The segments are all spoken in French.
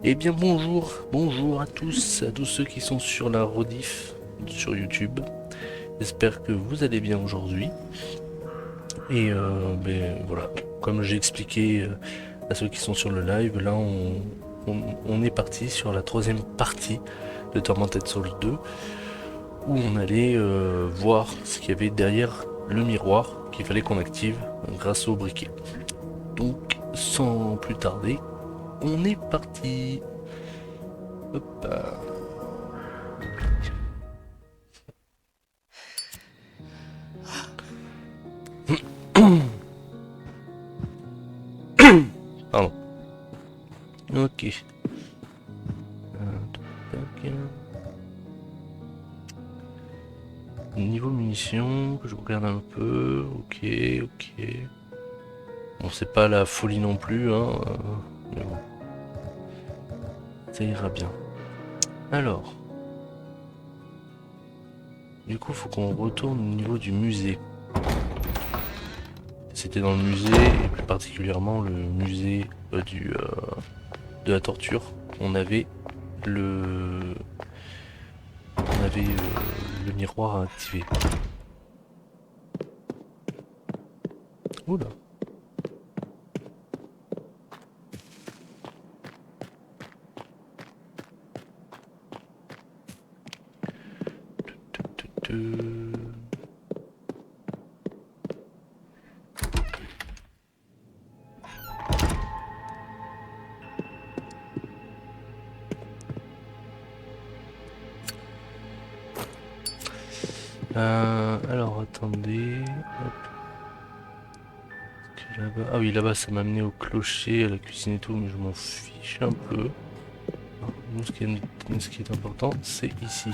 Eh bien bonjour à tous ceux qui sont sur la rediff sur YouTube. J'espère que vous allez bien aujourd'hui. Et voilà, comme j'ai expliqué à ceux qui sont sur le live, là on est parti sur la troisième partie de Tormented Souls 2, où on allait voir ce qu'il y avait derrière le miroir qu'il fallait qu'on active grâce au briquet. Donc sans plus tarder, on est parti. Hop. Pardon. Ok. Tac. Niveau munitions, que je regarde un peu. Ok, ok. Bon, c'est pas la folie non plus, hein. Mais bon, ça ira bien. Alors, du coup, faut qu'on retourne au niveau du musée. C'était dans le musée, et plus particulièrement le musée de la torture. On avait le, on avait le miroir à activer. Oula. Alors attendez. Hop. Là-bas. Ah oui, là-bas ça m'a amené au clocher, à la cuisine et tout, mais je m'en fiche un peu. Nous, ce qui est important, c'est ici.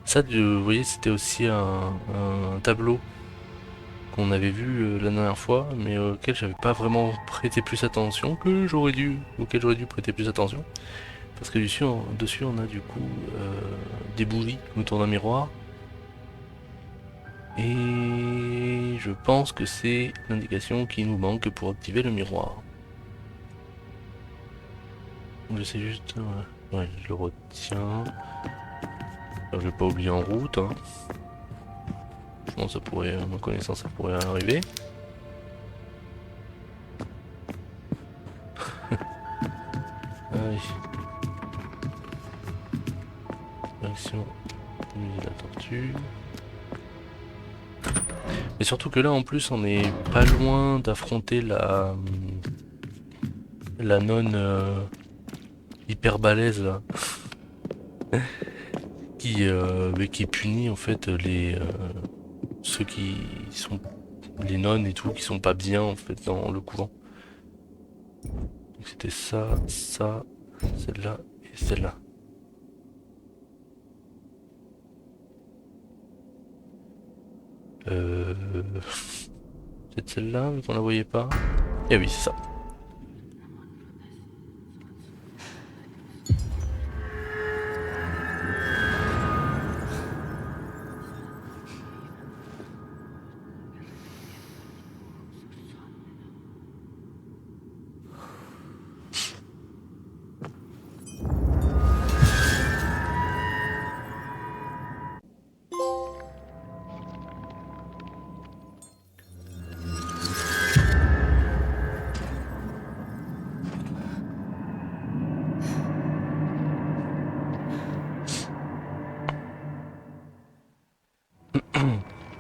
Ça, vous voyez, c'était aussi un tableau qu'on avait vu la dernière fois, mais auquel j'avais pas vraiment prêté plus attention auquel j'aurais dû prêter plus attention. Parce que dessus on a du coup des bougies autour d'un miroir. Et je pense que c'est l'indication qui nous manque pour activer le miroir. Je sais juste... ouais, je le retiens. Alors, je vais pas oublier en route. Hein. Je pense que ça pourrait, à ma connaissance, ça pourrait arriver. Ah oui. Direction du musée de la tortue. Mais surtout que là, en plus, on est pas loin d'affronter la nonne hyper balèze là, qui punit en fait ceux qui sont les nonnes et tout qui sont pas bien en fait dans le couvent. Donc c'était ça, celle-là et celle-là. Euh... Peut-être celle-là, vu qu'on la voyait pas. Eh oui, c'est ça.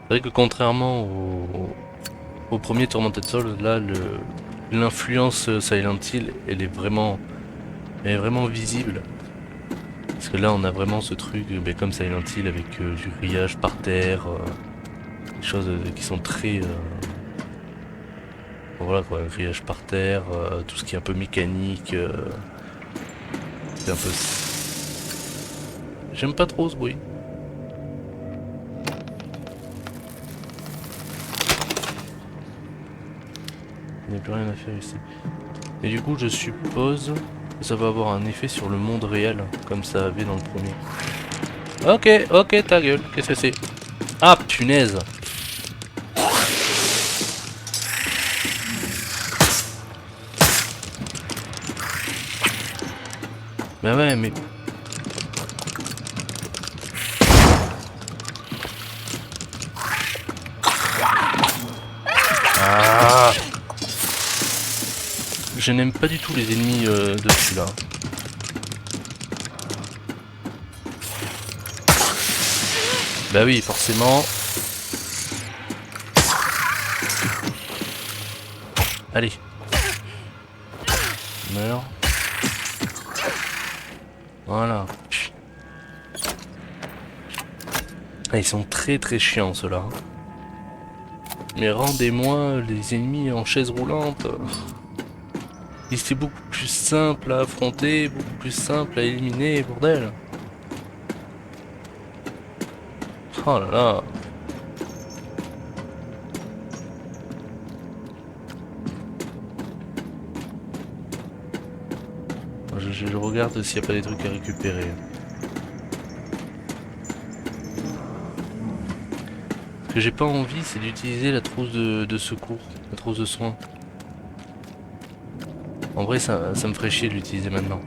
C'est vrai que contrairement au premier Tormented Souls, là, l'influence Silent Hill, elle est vraiment visible. Parce que là, on a vraiment ce truc, comme Silent Hill, avec du grillage par terre, des choses qui sont très... voilà quoi, un grillage par terre, tout ce qui est un peu mécanique, c'est un peu... J'aime pas trop ce bruit. Il n'y a plus rien à faire ici. Et du coup, je suppose Ça va avoir un effet sur le monde réel, comme ça avait dans le premier. Ok, ok, ta gueule, qu'est-ce que c'est? Ah, punaise! Bah ouais, mais... Ah! Je n'aime pas du tout les ennemis de celui-là. Bah oui, forcément. Allez. Meurs. Voilà. Ah, ils sont très très chiants ceux-là. Mais rendez-moi les ennemis en chaise roulante. Et c'est beaucoup plus simple à affronter, beaucoup plus simple à éliminer, bordel. Oh là là. Je regarde s'il n'y a pas des trucs à récupérer. Ce que j'ai pas envie, c'est d'utiliser la trousse de secours, la trousse de soins. En vrai, ça me ferait chier de l'utiliser maintenant.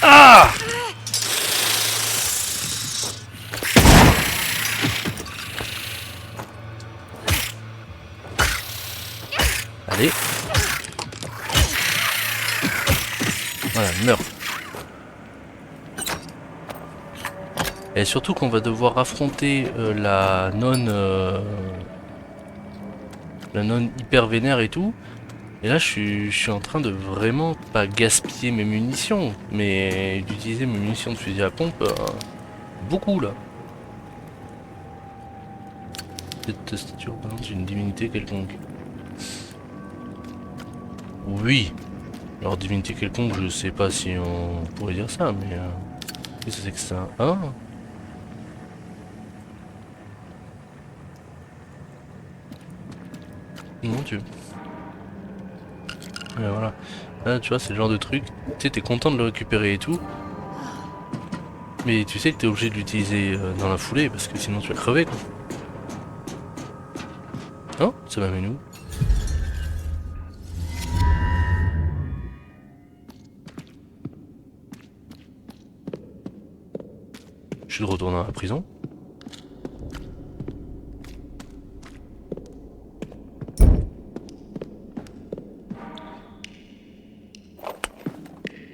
Ah! Allez. Voilà, meurs. Et surtout qu'on va devoir affronter la nonne hyper vénère et tout. Et là, je suis en train de vraiment pas gaspiller mes munitions, mais d'utiliser mes munitions de fusil à pompe beaucoup là. Cette statue représente une divinité quelconque. Oui. Alors divinité quelconque, je sais pas si on pourrait dire ça, mais qu'est-ce que c'est que ça? Ah. Mon dieu. Et voilà. Là, tu vois, c'est le genre de truc. Tu sais, t'es content de le récupérer et tout. Mais tu sais que t'es obligé de l'utiliser dans la foulée parce que sinon tu vas crever quoi. Oh, ça m'amène où? Je suis de retour dans la prison.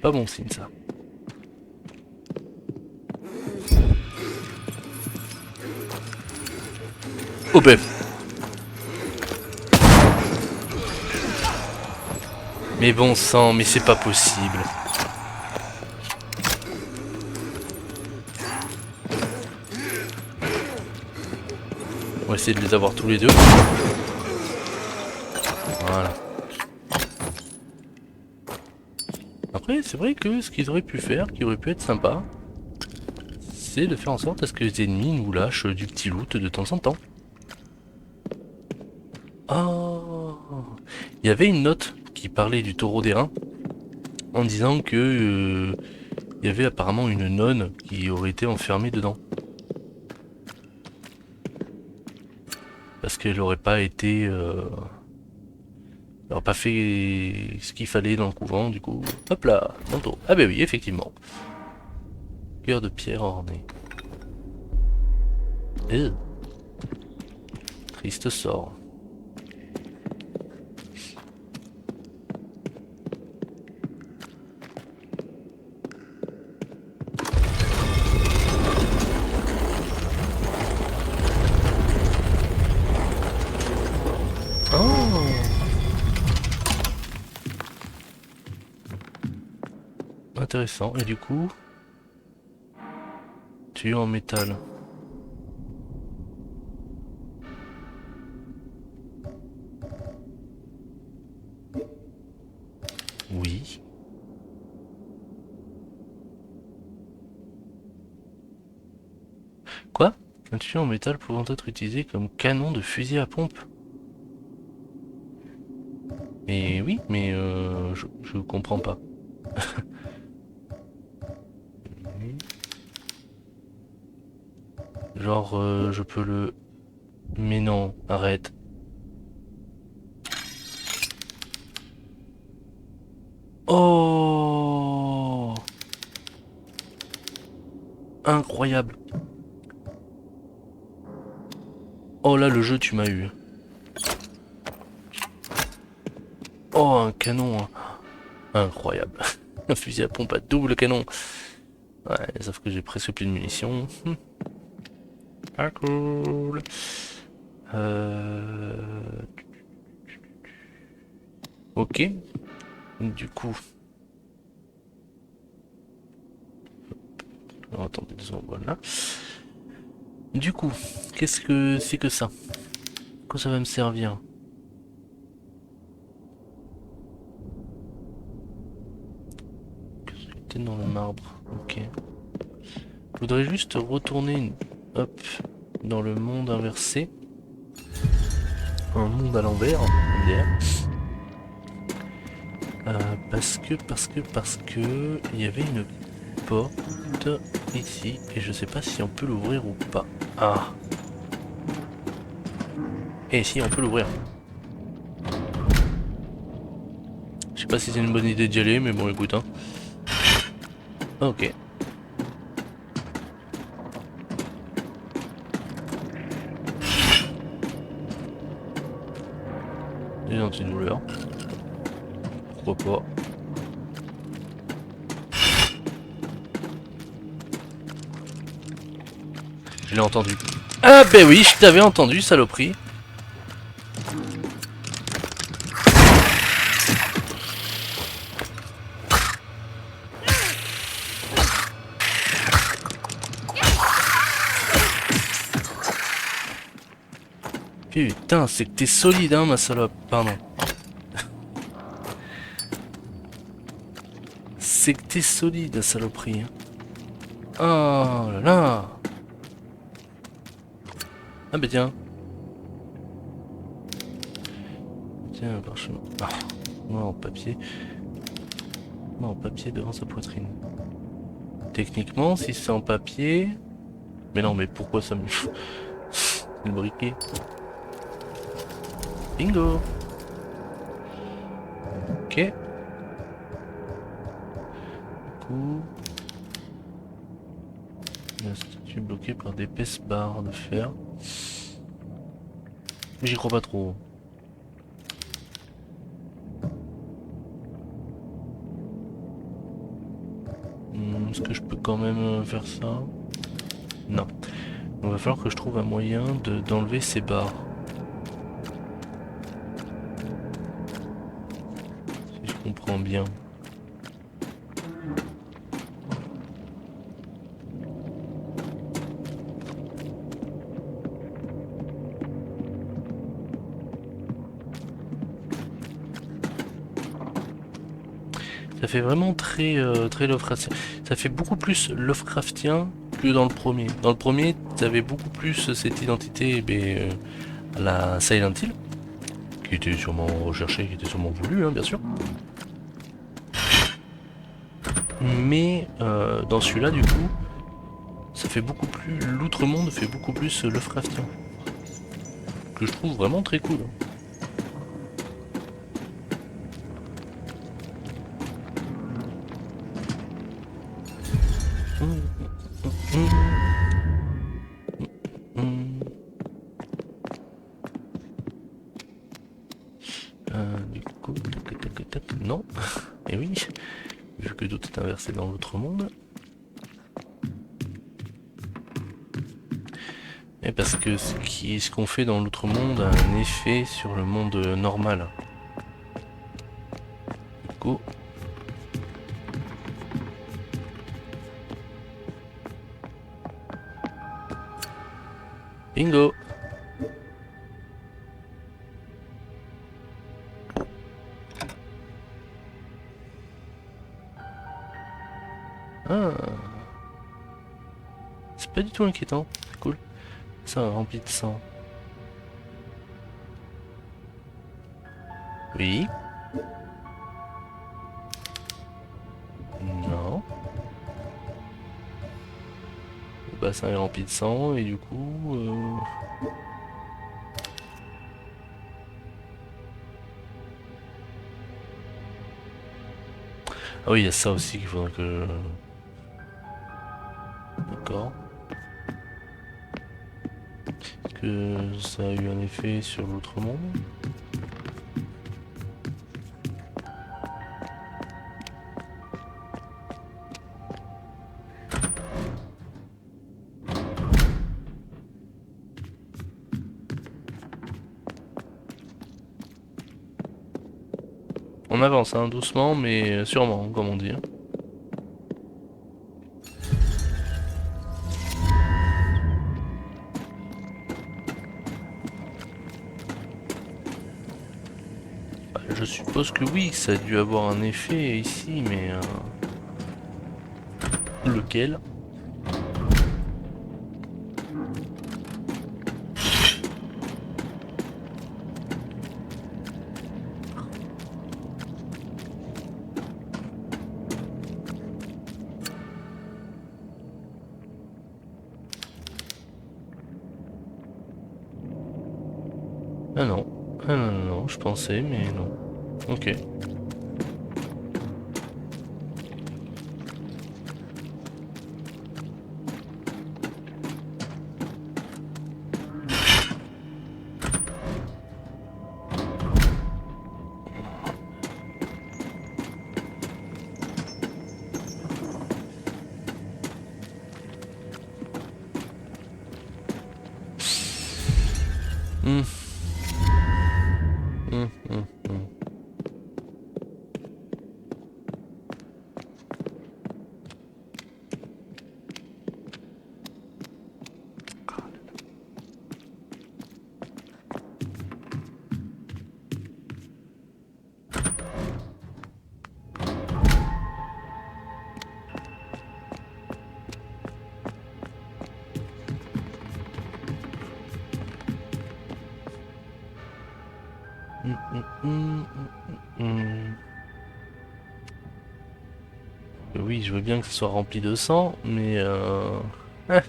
Pas bon signe ça. Oh ben. Mais bon sang, mais c'est pas possible. On va essayer de les avoir tous les deux. Voilà. Après, c'est vrai que ce qu'ils auraient pu faire, qui aurait pu être sympa, c'est de faire en sorte à ce que les ennemis nous lâchent du petit loot de temps en temps. Oh, il y avait une note qui parlait du taureau d'airain en disant que il y avait apparemment une nonne qui aurait été enfermée dedans. Parce qu'elle aurait pas été... elle aurait pas fait ce qu'il fallait dans le couvent, du coup... Hop là, manteau. Ah bah oui, effectivement. Cœur de pierre orné. Triste sort. Oh, intéressant. Et du coup... tuyau en métal. Oui. Quoi? Un tuyau en métal pouvant être utilisé comme canon de fusil à pompe. Mais oui, mais je comprends pas. Genre, je peux le... Mais non, arrête. Oh! Incroyable. Oh là, le jeu, tu m'as eu. Oh, un canon, hein. Incroyable. Un fusil à pompe à double canon. Ouais, sauf que j'ai presque plus de munitions. Ah, cool. Euh... Ok. Du coup... Alors, attendez 2 secondes, voilà. Du coup, qu'est-ce que c'est que ça? Quoi ça va me servir? C'était dans le marbre. Ok. Je voudrais juste retourner hop, dans le monde inversé. Un monde à l'envers, MDR. Parce que il y avait une porte ici et je sais pas si on peut l'ouvrir ou pas. Ah. Et si on peut l'ouvrir. Je sais pas si c'est une bonne idée d'y aller, mais bon écoute hein. Ok. Des antidouleurs. Pourquoi pas. Je l'ai entendu. Ah ben oui, je t'avais entendu, saloperie. Putain, c'est que t'es solide hein ma salope, pardon. C'est que t'es solide, saloperie. Oh là là. Ah bah tiens. Tiens, un parchemin. Ah, moi en papier. Moi en papier devant sa poitrine. Techniquement, si c'est en papier... Mais non, mais pourquoi ça me... C'est le briquet. Bingo. Ok. Du coup... La statue est bloquée par d'épaisses barres de fer. Mais j'y crois pas trop. Est-ce que je peux quand même faire ça? Non. Il va falloir que je trouve un moyen d'enlever ces barres. Si je comprends bien. Ça fait vraiment très Lovecraftien. Ça fait beaucoup plus Lovecraftien que dans le premier. Dans le premier, tu avais beaucoup plus cette identité à la Silent Hill, qui était sûrement recherchée, qui était sûrement voulue, hein, bien sûr. Mais dans celui-là, du coup, ça fait beaucoup plus. L'outre-monde fait beaucoup plus Lovecraftien. Que je trouve vraiment très cool. Du coup, non. Et oui, vu que tout est inversé dans l'autre monde. Et parce que ce qu'on fait dans l'autre monde a un effet sur le monde normal. Du coup. Bingo! Ah. C'est pas du tout inquiétant, c'est cool. Ça rempli de sang. Oui. Non. Le bassin est rempli de sang et du coup... Ah oui, il y a ça aussi qu'il faudrait que... D'accord. Est-ce que ça a eu un effet sur l'autre monde? On avance, hein, doucement, mais sûrement, comme on dit, hein. Bah, je suppose que oui, ça a dû avoir un effet ici, mais... lequel? Ah non. Ah non, non, non, je pensais, mais non. Ok. Hmm, hmm. Hmm, hmm, hmm, hmm. Oui, je veux bien que ce soit rempli de sang, mais ah.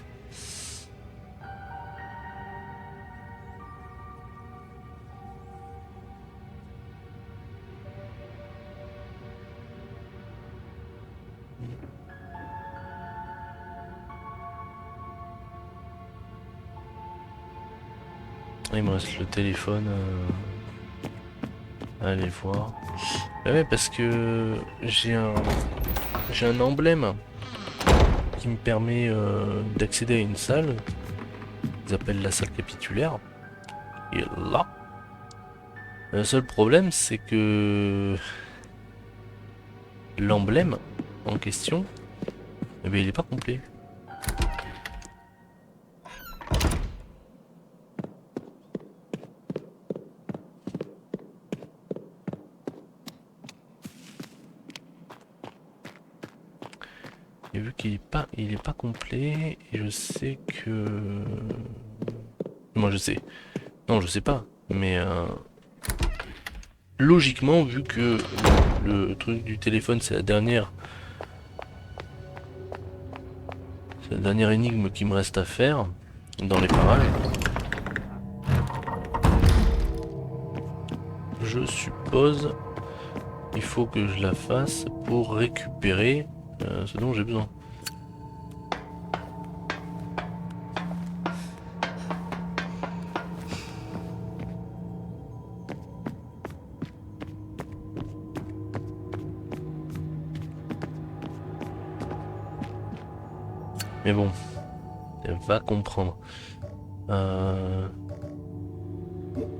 Il me reste le téléphone à aller voir. Bah ouais, parce que j'ai un emblème qui me permet d'accéder à une salle qu'ils appellent la salle capitulaire. Et là, le seul problème, c'est que l'emblème en question, eh ben, il est pas complet. Et vu il est pas complet, et je sais que... Moi je sais. Non, je sais pas. Mais logiquement, vu que le truc du téléphone, c'est la dernière énigme qui me reste à faire dans les parages, je suppose il faut que je la fasse pour récupérer ce dont j'ai besoin. Mais bon, elle va comprendre. Moi,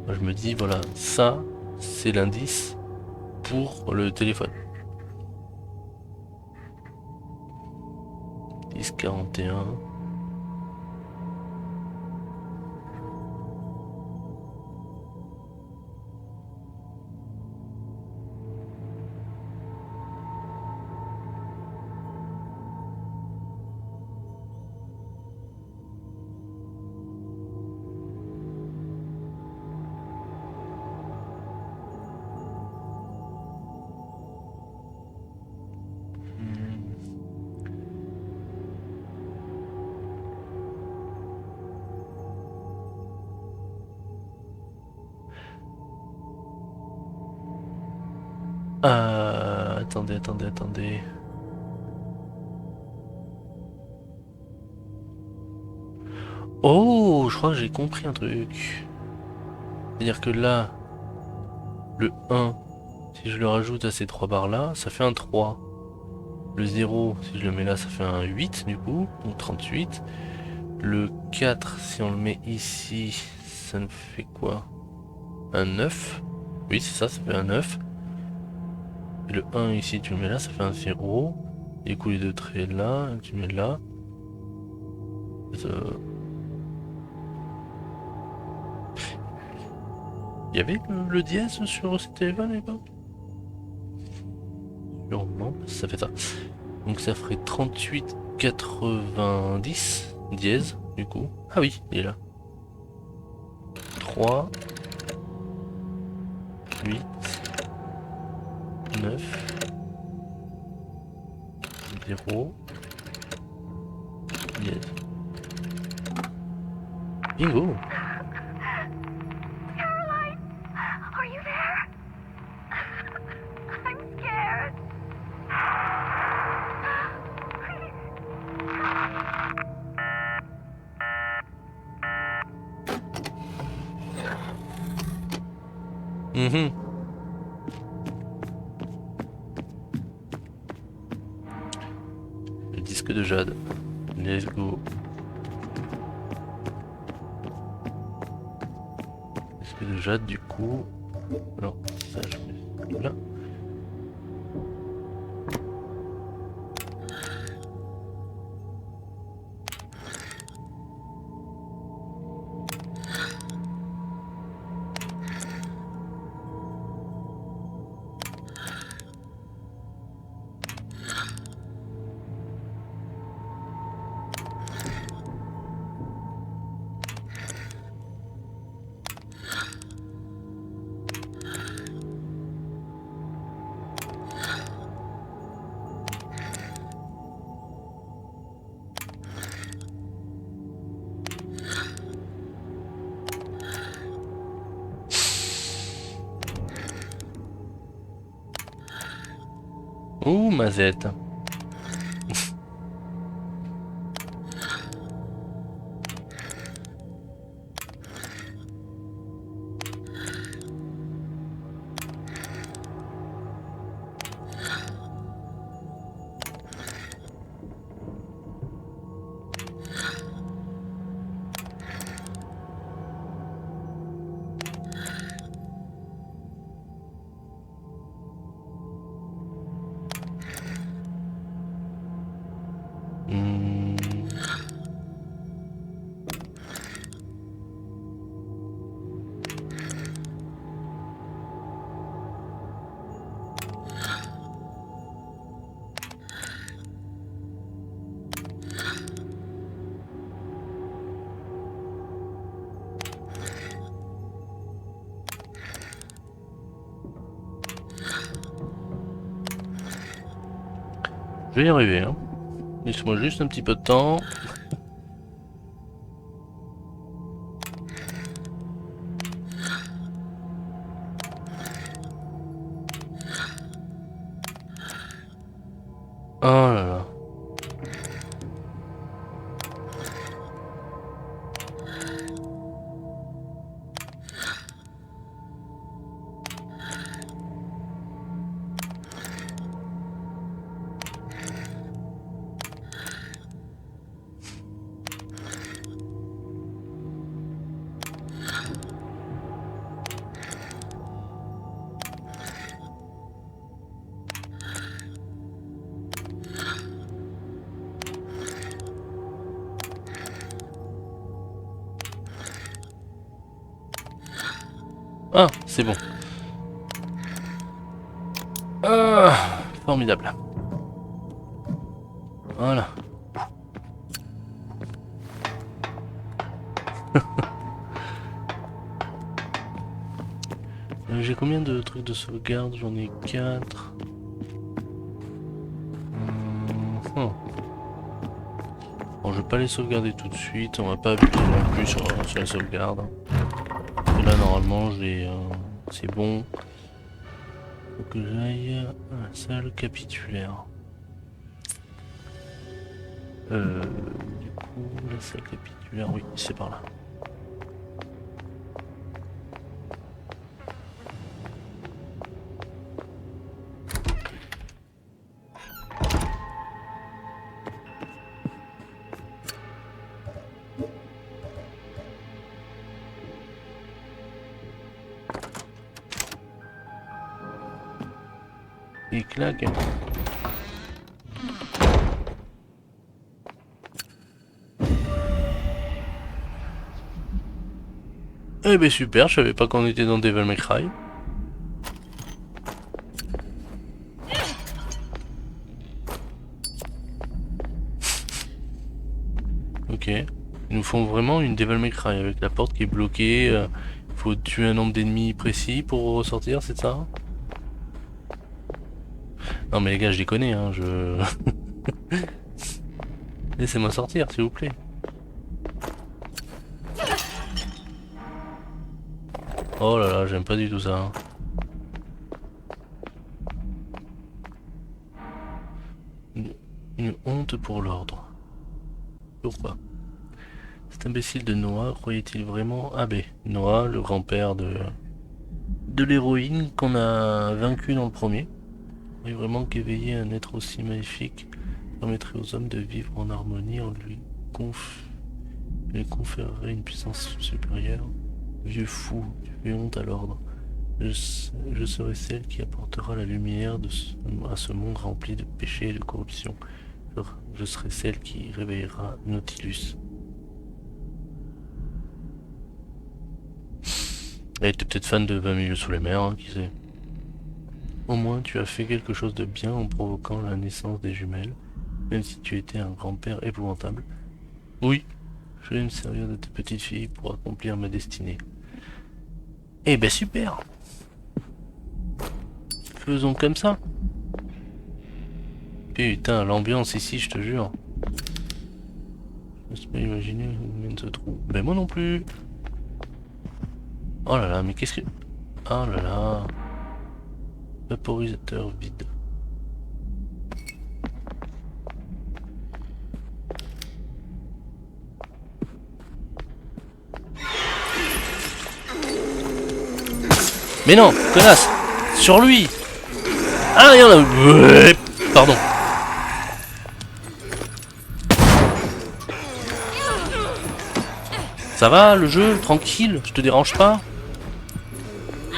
je me dis, voilà, ça, c'est l'indice pour le téléphone. 1041. Attendez. Oh, je crois que j'ai compris un truc. C'est-à-dire que là, le 1, si je le rajoute à ces 3 barres là, ça fait un 3. Le 0, si je le mets là, ça fait un 8 du coup, donc 38. Le 4, si on le met ici, ça nous fait quoi? Un 9. Oui, c'est ça, ça fait un 9. Et le 1 ici, tu le mets là, ça fait un 0. Du coup, les deux traits là, tu mets là. Il y avait le dièse sur ce téléphone et pas? Sûrement, ça fait ça. Donc ça ferait 38, 90 dièse, du coup. Ah oui, il est là. 3, 8, 9, 0, dièse. Bingo! Caroline, are you there? I'm scared. Mhm. Le disque de Jade. Let's go. Disque de Jade, du coup. Alors, ça, je mets là. Ouh, Mazette. Hmm. Je vais y arriver, hein. Laisse-moi juste un petit peu de temps. Oh là là. Ah, c'est bon. Ah, formidable. Voilà. J'ai combien de trucs de sauvegarde? J'en ai 4. Bon, je vais pas les sauvegarder tout de suite. On va pas abuser non plus sur la sauvegarde. Et là, normalement, j'ai, c'est bon. Faut que j'aille à la salle capitulaire. Du coup, la salle capitulaire, oui, c'est par là. Et claque. Eh ben super, je savais pas qu'on était dans Devil May Cry. Ok. Ils nous font vraiment une Devil May Cry avec la porte qui est bloquée. Faut tuer un nombre d'ennemis précis pour ressortir, c'est ça? Non mais les gars, je les connais, hein, je... Laissez-moi sortir, s'il vous plaît. Oh là là, j'aime pas du tout ça. Hein. Une honte pour l'ordre. Pourquoi? Cet imbécile de Noah croyait-il vraiment... Ah ben, Noah, le grand-père de l'héroïne qu'on a vaincu dans le premier. Oui, vraiment qu'éveiller un être aussi maléfique permettrait aux hommes de vivre en harmonie, en lui conférerait une puissance supérieure. Vieux fou, tu fais honte à l'ordre. Je serai celle qui apportera la lumière à ce monde rempli de péché et de corruption. Je serai celle qui réveillera Nautilus. Elle était peut-être fan de 20 milieux sous les mers, hein, qui sait. Au moins tu as fait quelque chose de bien en provoquant la naissance des jumelles, même si tu étais un grand-père épouvantable. Oui, je vais me servir de ta petite fille pour accomplir ma destinée. Eh ben super! Faisons comme ça. Putain, l'ambiance ici, je te jure. Je peux pas imaginer où mène ce trou. Ben moi non plus. Oh là là, mais qu'est-ce que... Oh là là. Vaporisateur vide. Mais non, connasse! Sur lui! Ah, il y en a... Pardon. Ça va, le jeu? Tranquille? Je te dérange pas?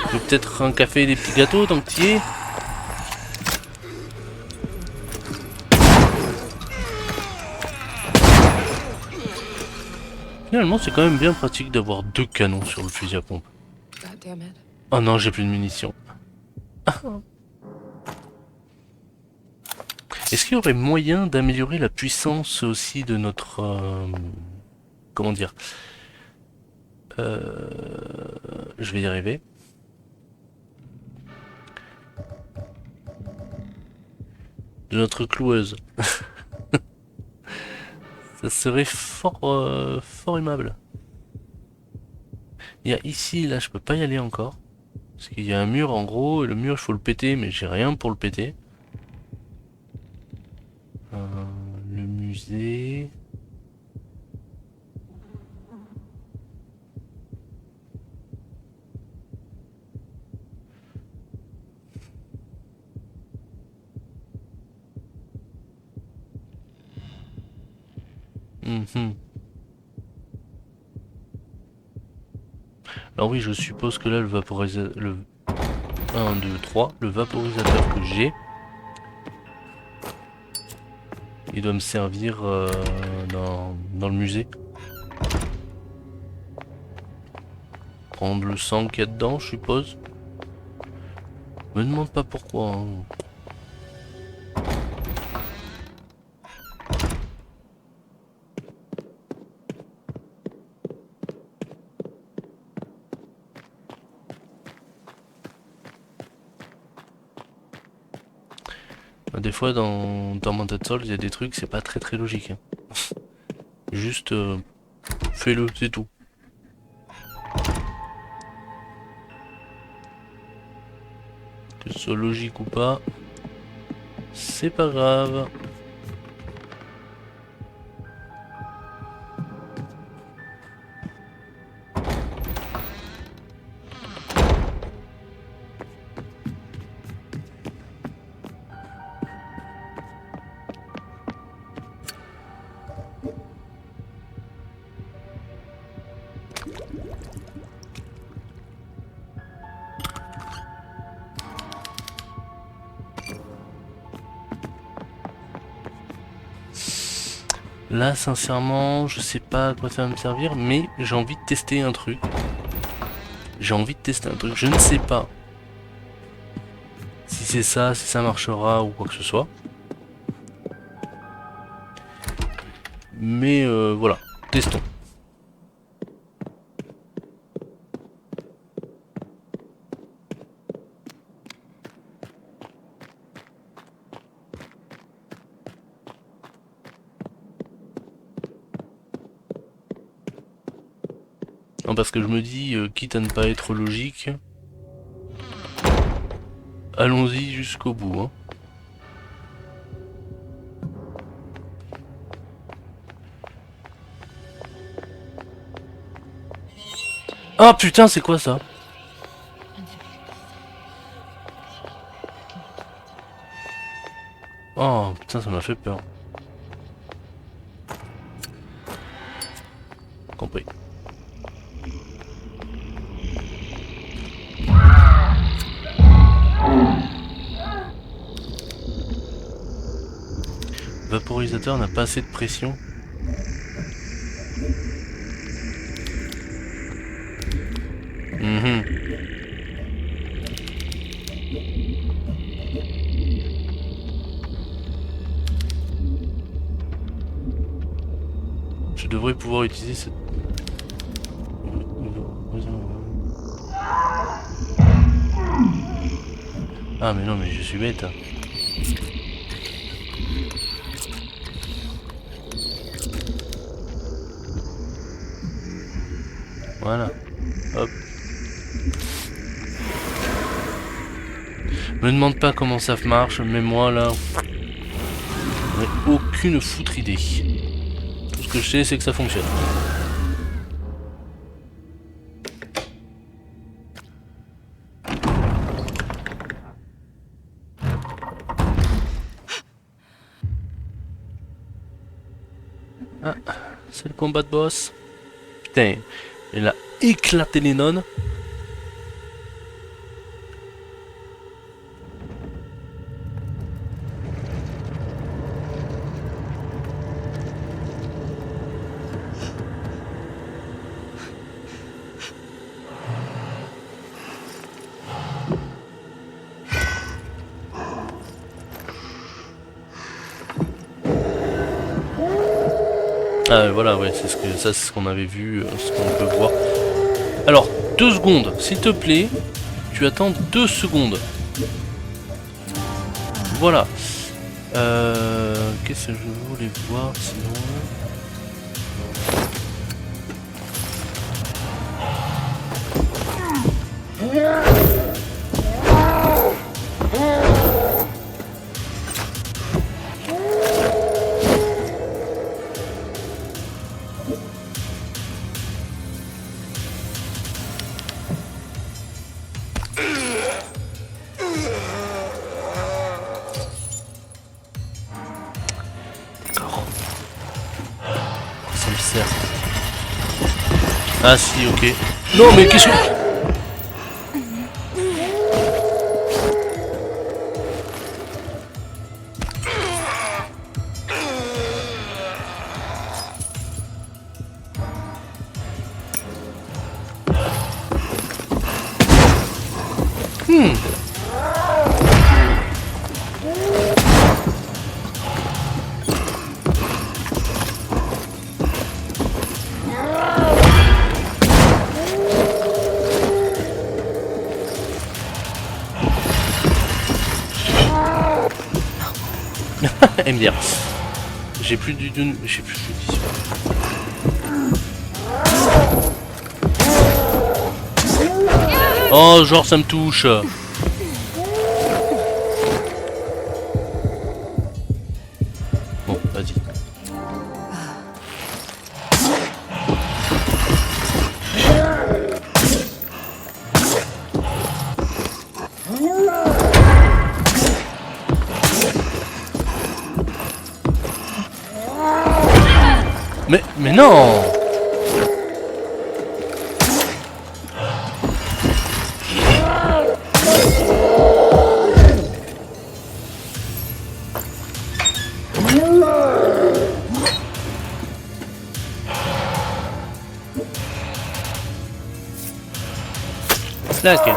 Tu veux peut-être un café et des petits gâteaux tant que t'y es? Finalement, c'est quand même bien pratique d'avoir 2 canons sur le fusil à pompe. Oh non, j'ai plus de munitions. Est-ce qu'il y aurait moyen d'améliorer la puissance aussi de notre... comment dire, je vais y arriver. De notre cloueuse. Ça serait fort aimable. Il y a ici, là je peux pas y aller encore. Parce qu'il y a un mur en gros, et le mur il faut le péter, mais j'ai rien pour le péter. Le musée... Alors oui, je suppose que là le vaporisateur... Le 1, 2, 3, le vaporisateur que j'ai, il doit me servir dans le musée. Prendre le sang qu'il y a dedans, je suppose. Me demande pas pourquoi. Hein. Des fois dans Tormented Souls, il y a des trucs, c'est pas très logique. Hein. Juste fais-le, c'est tout. Que ce soit logique ou pas, c'est pas grave. Là, sincèrement, je sais pas à quoi ça va me servir, mais j'ai envie de tester un truc. J'ai envie de tester un truc. Je ne sais pas si c'est ça, si ça marchera ou quoi que ce soit. Mais voilà, testons. Non, parce que je me dis, quitte à ne pas être logique, allons-y jusqu'au bout. Hein. Ah putain, c'est quoi ça? Oh putain, ça m'a fait peur. Compris. Vaporisateur n'a pas assez de pression. Je devrais pouvoir utiliser cette... Ah mais non, mais je suis bête. Voilà. Hop. Me demande pas comment ça marche, mais moi là... j'en ai aucune foutre idée. Tout ce que je sais, c'est que ça fonctionne. Ah, c'est le combat de boss. Putain, il a éclaté les nonnes. Ah voilà, ouais, c'est ce qu'on avait vu, ce qu'on peut voir. Alors, 2 secondes, s'il te plaît. Tu attends 2 secondes. Voilà. Qu'est-ce que je voulais voir sinon? Ça me sert. Ah si, ok. Non mais qu'est-ce que... MDR. J'ai plus du tout... J'ai plus de munitions. Oh, genre ça me touche. Mais non! Slack.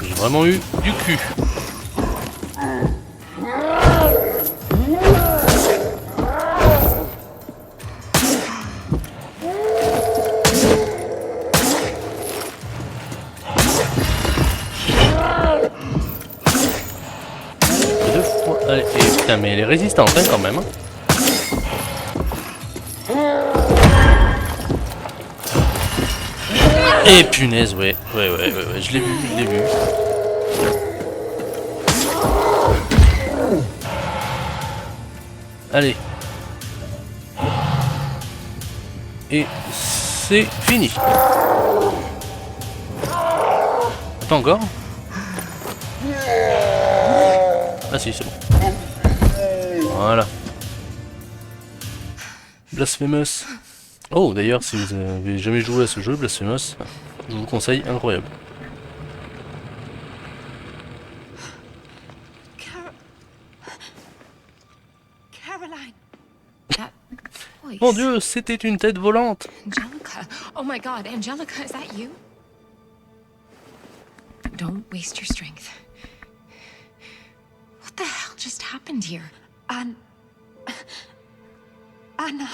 J'ai vraiment eu du cul. Deux fois. Allez, et putain, mais elle est résistante hein, quand même. Et punaise, ouais, je l'ai vu, je l'ai vu. Allez. Et c'est fini. Pas encore. Ah si, c'est bon. Voilà. Blasphemous. Oh, d'ailleurs, si vous avez jamais joué à ce jeu, Blasphemous, je vous conseille, incroyable. Caroline. That voice. Mon Dieu, c'était une tête volante. Angelica. Oh my God, Angelica, is that you? Don't waste your strength. What the hell just happened here? Anna. Anna?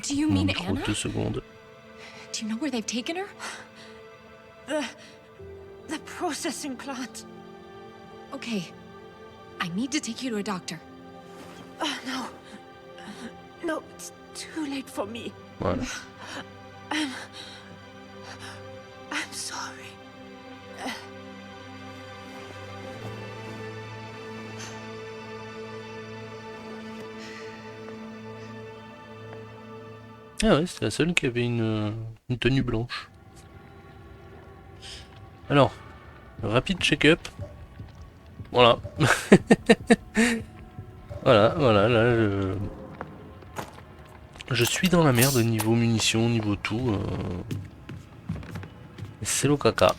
Do you mean Trop Anna? 2 secondes. Do you know where they've taken her? The processing plant. Okay. I need to take you to a doctor. No. No, it's too late for me. Voilà. I'm sorry. Ah ouais, c'était la seule qui avait une tenue blanche. Alors, rapide check-up. Voilà. voilà, là je suis dans la merde niveau munitions, niveau tout. C'est le caca.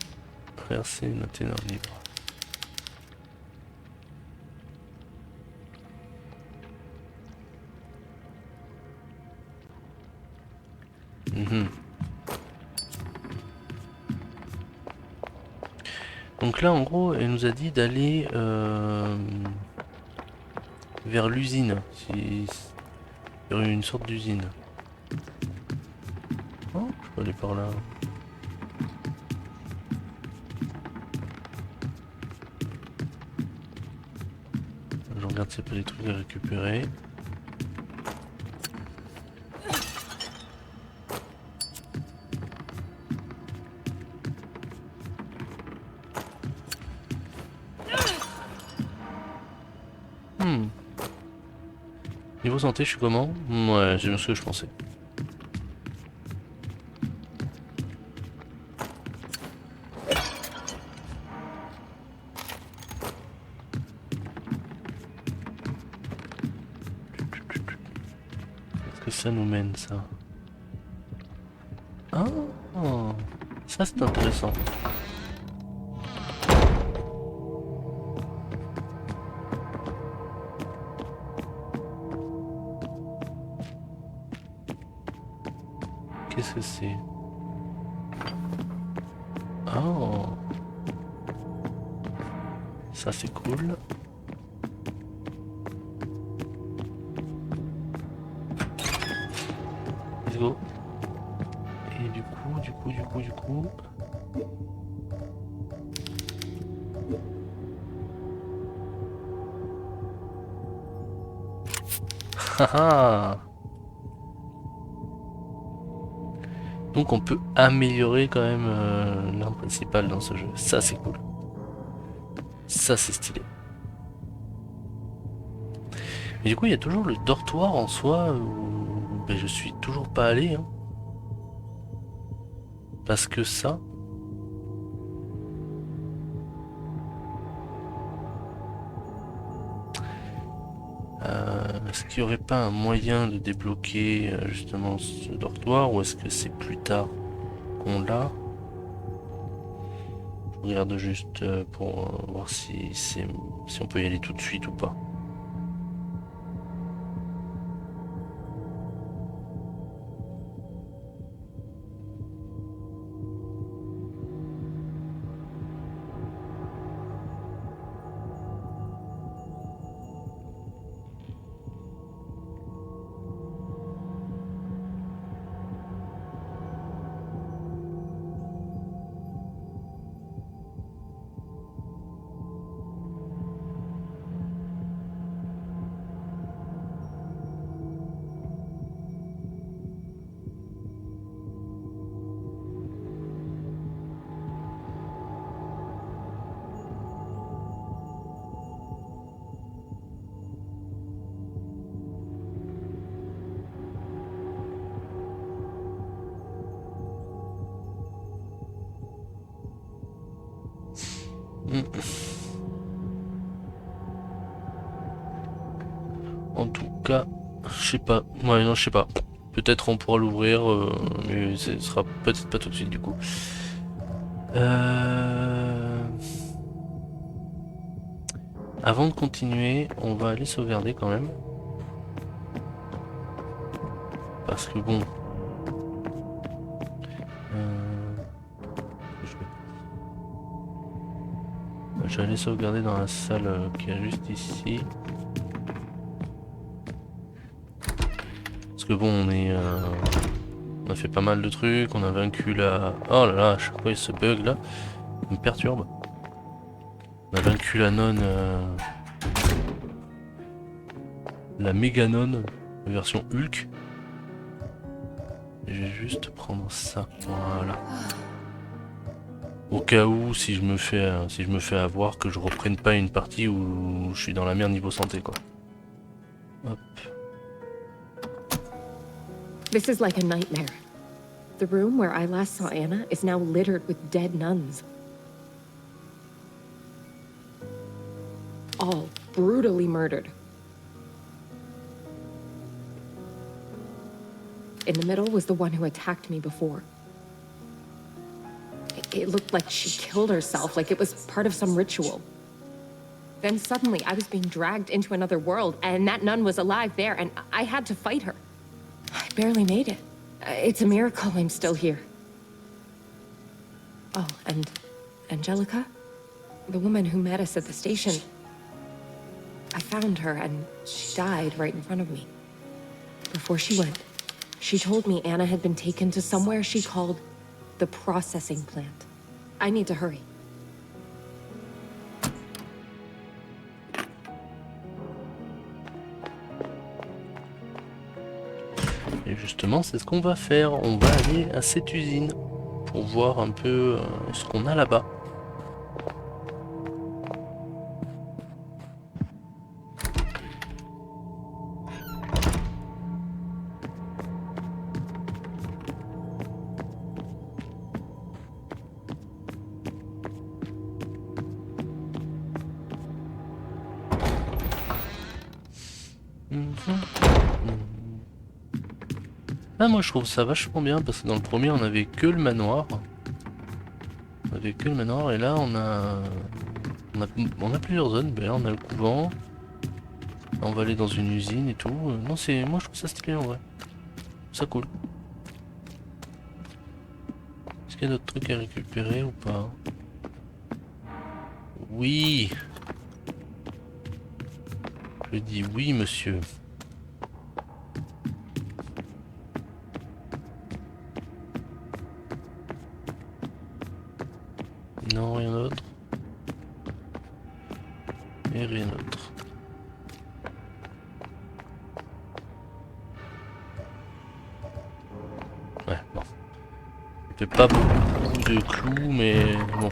Traverser une ténor libre. Donc là en gros elle nous a dit d'aller vers l'usine, vers une sorte d'usine. Oh, je peux aller par là. Je regarde s'il n'y a pas des trucs à récupérer. Niveau santé, je suis comment? Ouais, j'ai bien ce que je pensais. Est-ce que ça nous mène, ça? Ah, ça c'est intéressant. Qu'est-ce que c'est? Oh, ça c'est cool. Let's go. Et du coup. Haha. Donc on peut améliorer quand même l'arme principale dans ce jeu. Ça c'est cool. Ça c'est stylé. Et du coup il y a toujours le dortoir en soi où ben, je suis toujours pas allé. Hein. Parce que ça... est-ce qu'il n'y aurait pas un moyen de débloquer justement ce dortoir ou est-ce que c'est plus tard qu'on l'a? Je regarde juste pour voir si on peut y aller tout de suite ou pas. En tout cas, je sais pas. Ouais, non, je sais pas. Peut-être on pourra l'ouvrir, mais ce sera peut-être pas tout de suite du coup. Avant de continuer, on va aller sauvegarder quand même. Parce que bon... je vais aller sauvegarder dans la salle qui est juste ici. Parce que bon, on a fait pas mal de trucs, on a vaincu la... Oh là là, à chaque fois il y a ce bug là, il me perturbe. On a vaincu la nonne... la méga nonne, version Hulk. Je vais juste prendre ça, voilà. Au cas où, si je me fais avoir, que je reprenne pas une partie où je suis dans la merde niveau santé, quoi. Hop. This is like a nightmare. The room where I last saw Anna is now littered with dead nuns. All brutally murdered. In the middle was the one who attacked me before. It looked like she killed herself, like it was part of some ritual. Then suddenly I was being dragged into another world, and that nun was alive there, and I had to fight her. I barely made it. It's a miracle I'm still here. Oh, and Angelica? The woman who met us at the station. I found her, and she died right in front of me. Before she went, she told me Anna had been taken to somewhere she called the processing plant. I need to hurry. Et justement, c'est ce qu'on va faire. On va aller à cette usine pour voir un peu ce qu'on a là-bas. Ah, moi je trouve ça vachement bien parce que dans le premier on avait que le manoir. On avait que le manoir et là on a plusieurs zones. Ben là on a le couvent. Là, on va aller dans une usine et tout. Non, moi je trouve ça stylé en vrai. Ça cool. Est-ce qu'il y a d'autres trucs à récupérer ou pas? Oui. Je dis oui monsieur. Non, rien d'autre. Et rien d'autre. Ouais, bon. Fait pas beaucoup de clous, mais bon.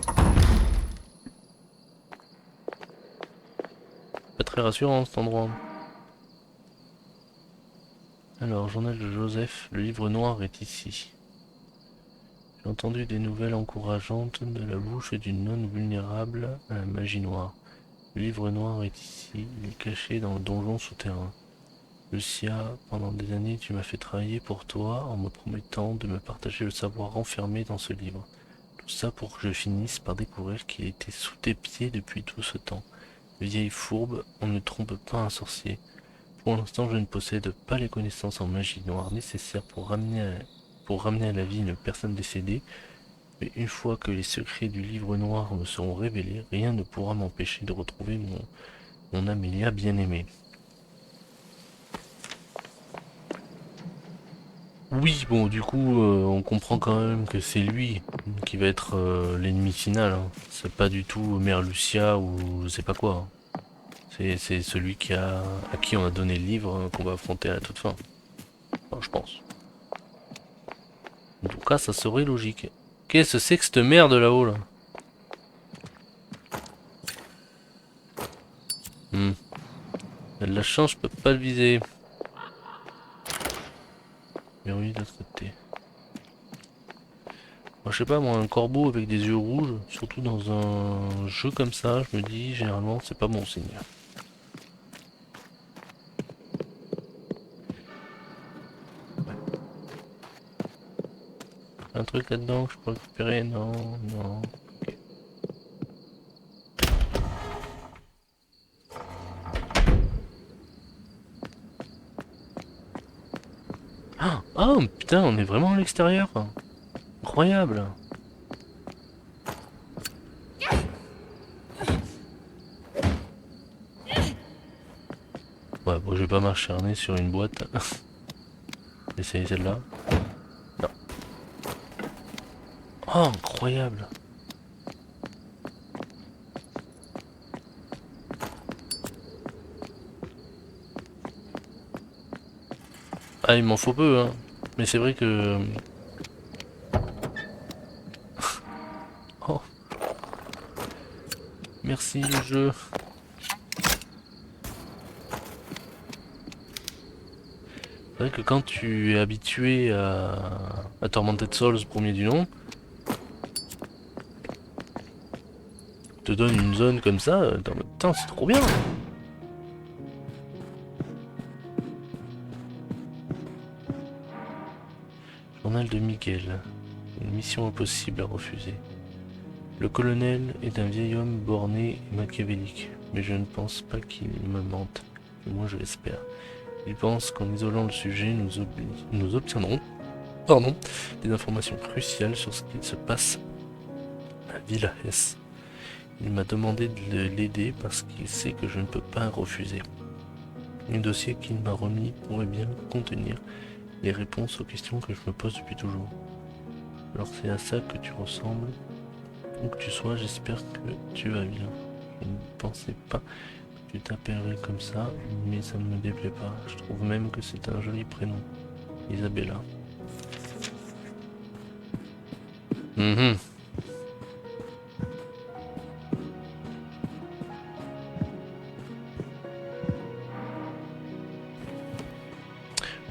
Pas très rassurant cet endroit. Alors, journal de Joseph, le livre noir est ici. J'ai entendu des nouvelles encourageantes de la bouche d'une nonne vulnérable à la magie noire. Le livre noir est ici, il est caché dans le donjon souterrain. Lucia, pendant des années tu m'as fait travailler pour toi en me promettant de me partager le savoir renfermé dans ce livre. Tout ça pour que je finisse par découvrir qu'il était sous tes pieds depuis tout ce temps. Vieille fourbe, on ne trompe pas un sorcier. Pour l'instant je ne possède pas les connaissances en magie noire nécessaires pour ramener à la vie une personne décédée, mais une fois que les secrets du livre noir me seront révélés, rien ne pourra m'empêcher de retrouver mon Amélia bien-aimée. Oui, bon, du coup, on comprend quand même que c'est lui qui va être l'ennemi final. Hein. C'est pas du tout Mère Lucia ou je sais pas quoi. Hein. C'est celui à qui on a donné le livre qu'on va affronter à la toute fin. Enfin, je pense. En tout cas, ça serait logique. Qu'est-ce que c'est que cette merde là-haut là? Il y a de la chance, je peux pas le viser. Mais oui, de l'autre côté. Moi, je sais pas, moi, un corbeau avec des yeux rouges, surtout dans un jeu comme ça, je me dis, généralement, c'est pas bon signe. Ouais. Un truc là-dedans que je peux récupérer? Non, non. Ok. Ah, putain, on est vraiment à l'extérieur. Incroyable. Ouais, bon, je vais pas m'acharner sur une boîte. Essayer celle-là. Non. Oh, incroyable. Ah, il m'en faut peu, hein. Mais c'est vrai que... Oh. Merci, le jeu. C'est vrai que quand tu es habitué à Tormented Souls, premier du nom, te donne une zone comme ça, putain, c'est trop bien. Journal de Miguel. Une mission impossible à refuser. Le colonel est un vieil homme borné et machiavélique, mais je ne pense pas qu'il me mente. Du moins je l'espère. Il pense qu'en isolant le sujet, nous obtiendrons des informations cruciales sur ce qu'il se passe à Villa S. Il m'a demandé de l'aider parce qu'il sait que je ne peux pas refuser. Le dossier qu'il m'a remis pourrait bien contenir les réponses aux questions que je me pose depuis toujours. Alors c'est à ça que tu ressembles. Où que tu sois, j'espère que tu vas bien. Je ne pensais pas que tu t'appellerais comme ça, mais ça ne me déplaît pas. Je trouve même que c'est un joli prénom. Isabella.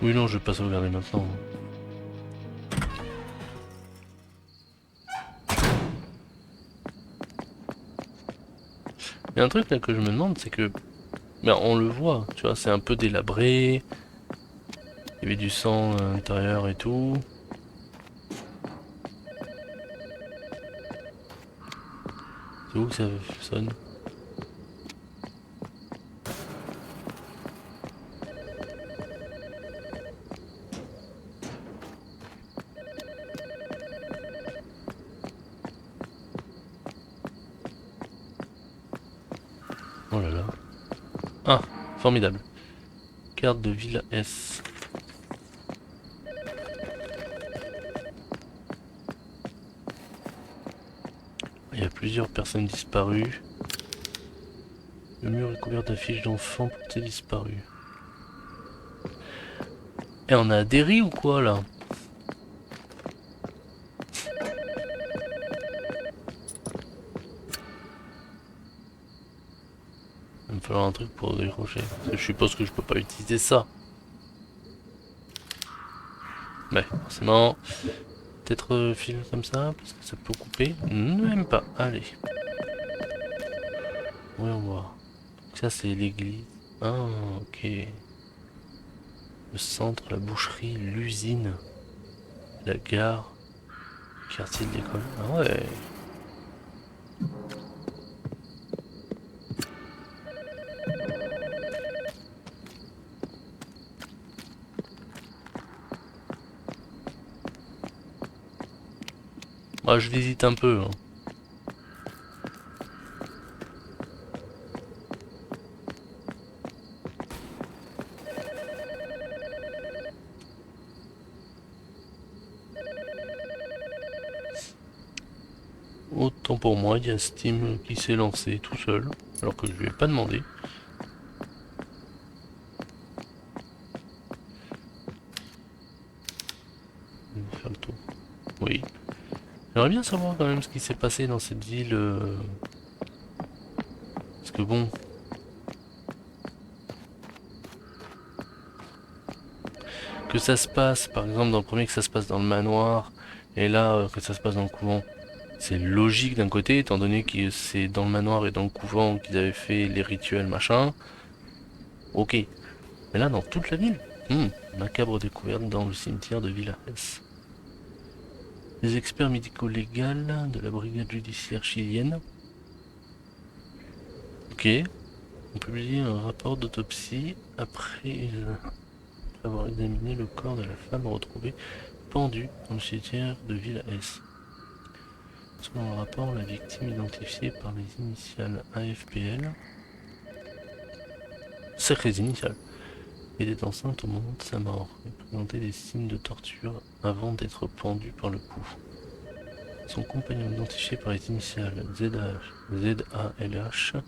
Oui, non, je vais pas sauvegarder maintenant. Il y a un truc là que je me demande, c'est que... Ben, on le voit, tu vois, c'est un peu délabré. Il y avait du sang à l'intérieur et tout. C'est où que ça sonne? Oh là là. Ah, formidable. Carte de Villa S. Il y a plusieurs personnes disparues. Le mur est couvert d'affiches d'enfants portés disparus. Et on a adhéré ou quoi là? falloir un truc pour décrocher. Parce que je suppose que je peux pas utiliser ça. Ouais, forcément. Peut-être fil comme ça, parce que ça peut couper. Même pas. Allez. Voyons voir. Ça c'est l'église. Ah, ok. Le centre, la boucherie, l'usine, la gare, le quartier de l'école. Ah ouais. Moi je visite un peu. Hein. Autant pour moi, il y a Steam qui s'est lancé tout seul, alors que je lui ai pas demandé. Je vais faire le tour. Oui. J'aimerais bien savoir quand même ce qui s'est passé dans cette ville. Parce que bon. Que ça se passe, par exemple dans le premier que ça se passe dans le manoir, et là que ça se passe dans le couvent. C'est logique d'un côté, étant donné que c'est dans le manoir et dans le couvent qu'ils avaient fait les rituels machin. Ok. Mais là dans toute la ville. Macabre découverte dans le cimetière de Villa S. Les experts médico-légaux de la brigade judiciaire chilienne. Ok. On publie un rapport d'autopsie après avoir examiné le corps de la femme retrouvée pendue dans le cimetière de Villa S. Selon le rapport, la victime identifiée par les initiales AFPL, sacrées initiales, était enceinte au moment de sa mort et présentait des signes de torture avant d'être pendue par le cou. Son compagnon identifié par les initiales ZALH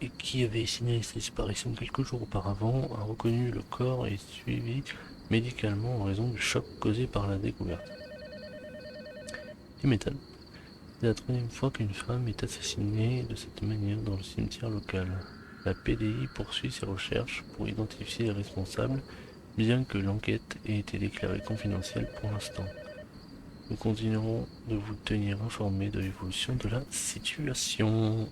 et qui avait signalé sa disparition quelques jours auparavant a reconnu le corps et suivi médicalement en raison du choc causé par la découverte. Tu m'étonnes. C'est la troisième fois qu'une femme est assassinée de cette manière dans le cimetière local. La PDI poursuit ses recherches pour identifier les responsables, bien que l'enquête ait été déclarée confidentielle pour l'instant. Nous continuerons de vous tenir informé de l'évolution de la situation.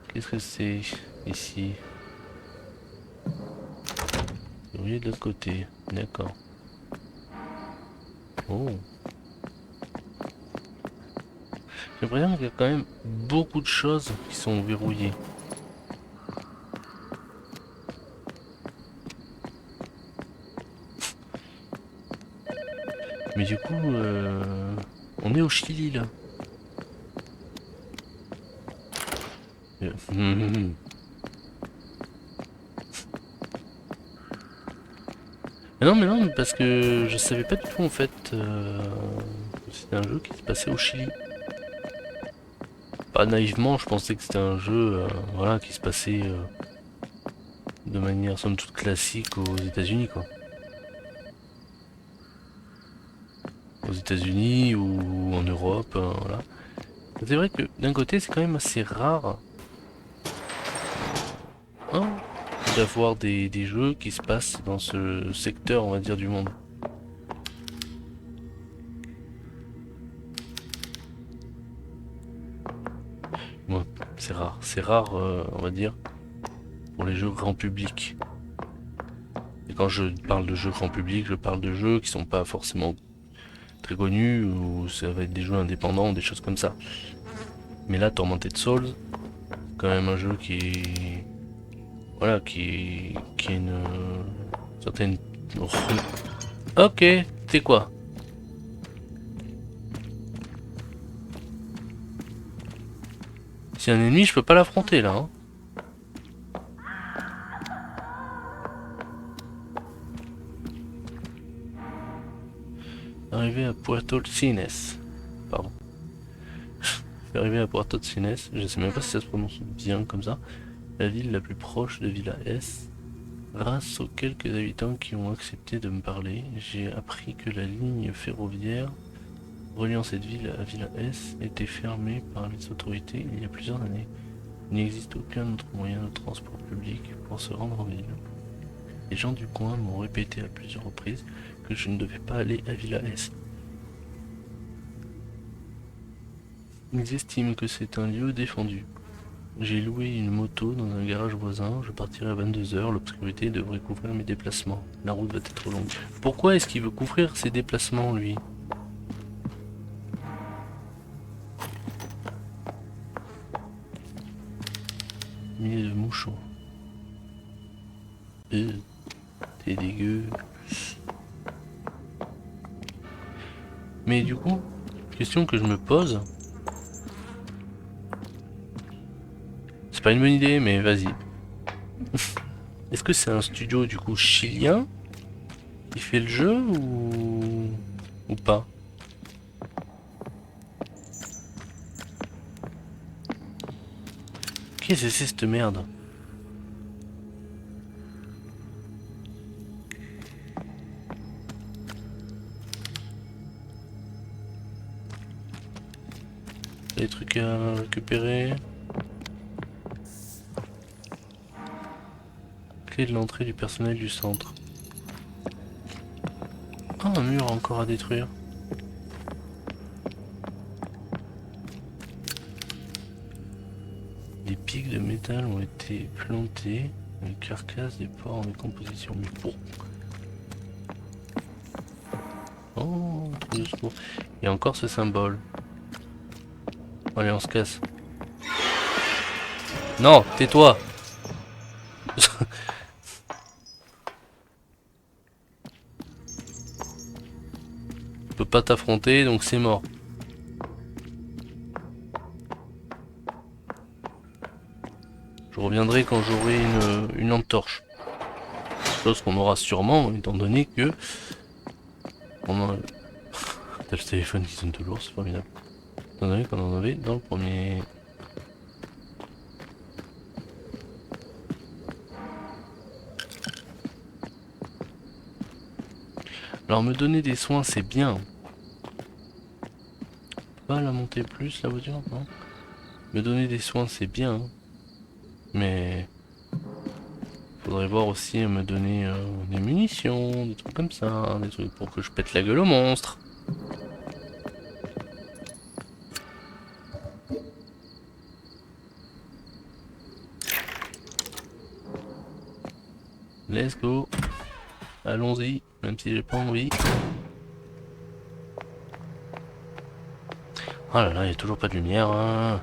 Qu'est-ce que c'est ici? Oui, de l'autre côté. D'accord. Oh. J'ai l'impression qu'il y a quand même beaucoup de choses qui sont verrouillées. Mais du coup, on est au Chili là. Mais non, parce que je savais pas du tout en fait. C'était un jeu qui se passait au Chili. Pas naïvement, je pensais que c'était un jeu voilà, qui se passait de manière somme toute classique aux États-Unis quoi. Aux États-Unis ou en Europe, voilà. C'est vrai que d'un côté c'est quand même assez rare hein, d'avoir des jeux qui se passent dans ce secteur on va dire du monde. Ouais, c'est rare on va dire pour les jeux grand public. Et quand je parle de jeux grand public, je parle de jeux qui sont pas forcément très connus ou ça va être des jeux indépendants ou des choses comme ça. Mais là, Tormented Souls, quand même un jeu qui voilà, qui a une certaine. Ok, c'est quoi? Si un ennemi, je peux pas l'affronter là. Hein. Arrivé à Puerto Cines. Pardon. Arrivé à Puerto Cines, je sais même pas si ça se prononce bien comme ça. La ville la plus proche de Villa S. Grâce aux quelques habitants qui ont accepté de me parler, j'ai appris que la ligne ferroviaire reliant cette ville à Villa S a été fermée par les autorités il y a plusieurs années. Il n'existe aucun autre moyen de transport public pour se rendre en ville. Les gens du coin m'ont répété à plusieurs reprises que je ne devais pas aller à Villa S. Ils estiment que c'est un lieu défendu. J'ai loué une moto dans un garage voisin, je partirai à 22 h, l'obscurité devrait couvrir mes déplacements. La route va être longue. Pourquoi est-ce qu'il veut couvrir ses déplacements, lui? Milliers de mouchons. T'es dégueu. Mais du coup, question que je me pose. C'est pas une bonne idée, mais vas-y. Est-ce que c'est un studio du coup chilien qui fait le jeu ou pas? Qu'est-ce que c'est cette merde? Des trucs à récupérer. Clé de l'entrée du personnel du centre. Ah, un mur encore à détruire. Des pics de métal ont été plantés. Une carcasse des porcs en décomposition. Mais pour... Oh, trou de secours. Il y a encore ce symbole. Allez, on se casse. Non, tais-toi. Je peux pas t'affronter, donc c'est mort. Je reviendrai quand j'aurai une lampe torche. Chose qu'on aura sûrement, étant donné que... On a... T'as le téléphone qui sonne toujours, c'est formidable. Étant donné qu'on en avait dans le premier... Alors me donner des soins c'est bien. Pas la monter plus la voiture, non. Me donner des soins c'est bien. Mais... Faudrait voir aussi me donner des munitions, des trucs comme ça, hein, des trucs pour que je pète la gueule au monstre. Let's go. Allons-y, même si j'ai pas envie. Oh là là, il n'y a toujours pas de lumière. Hein.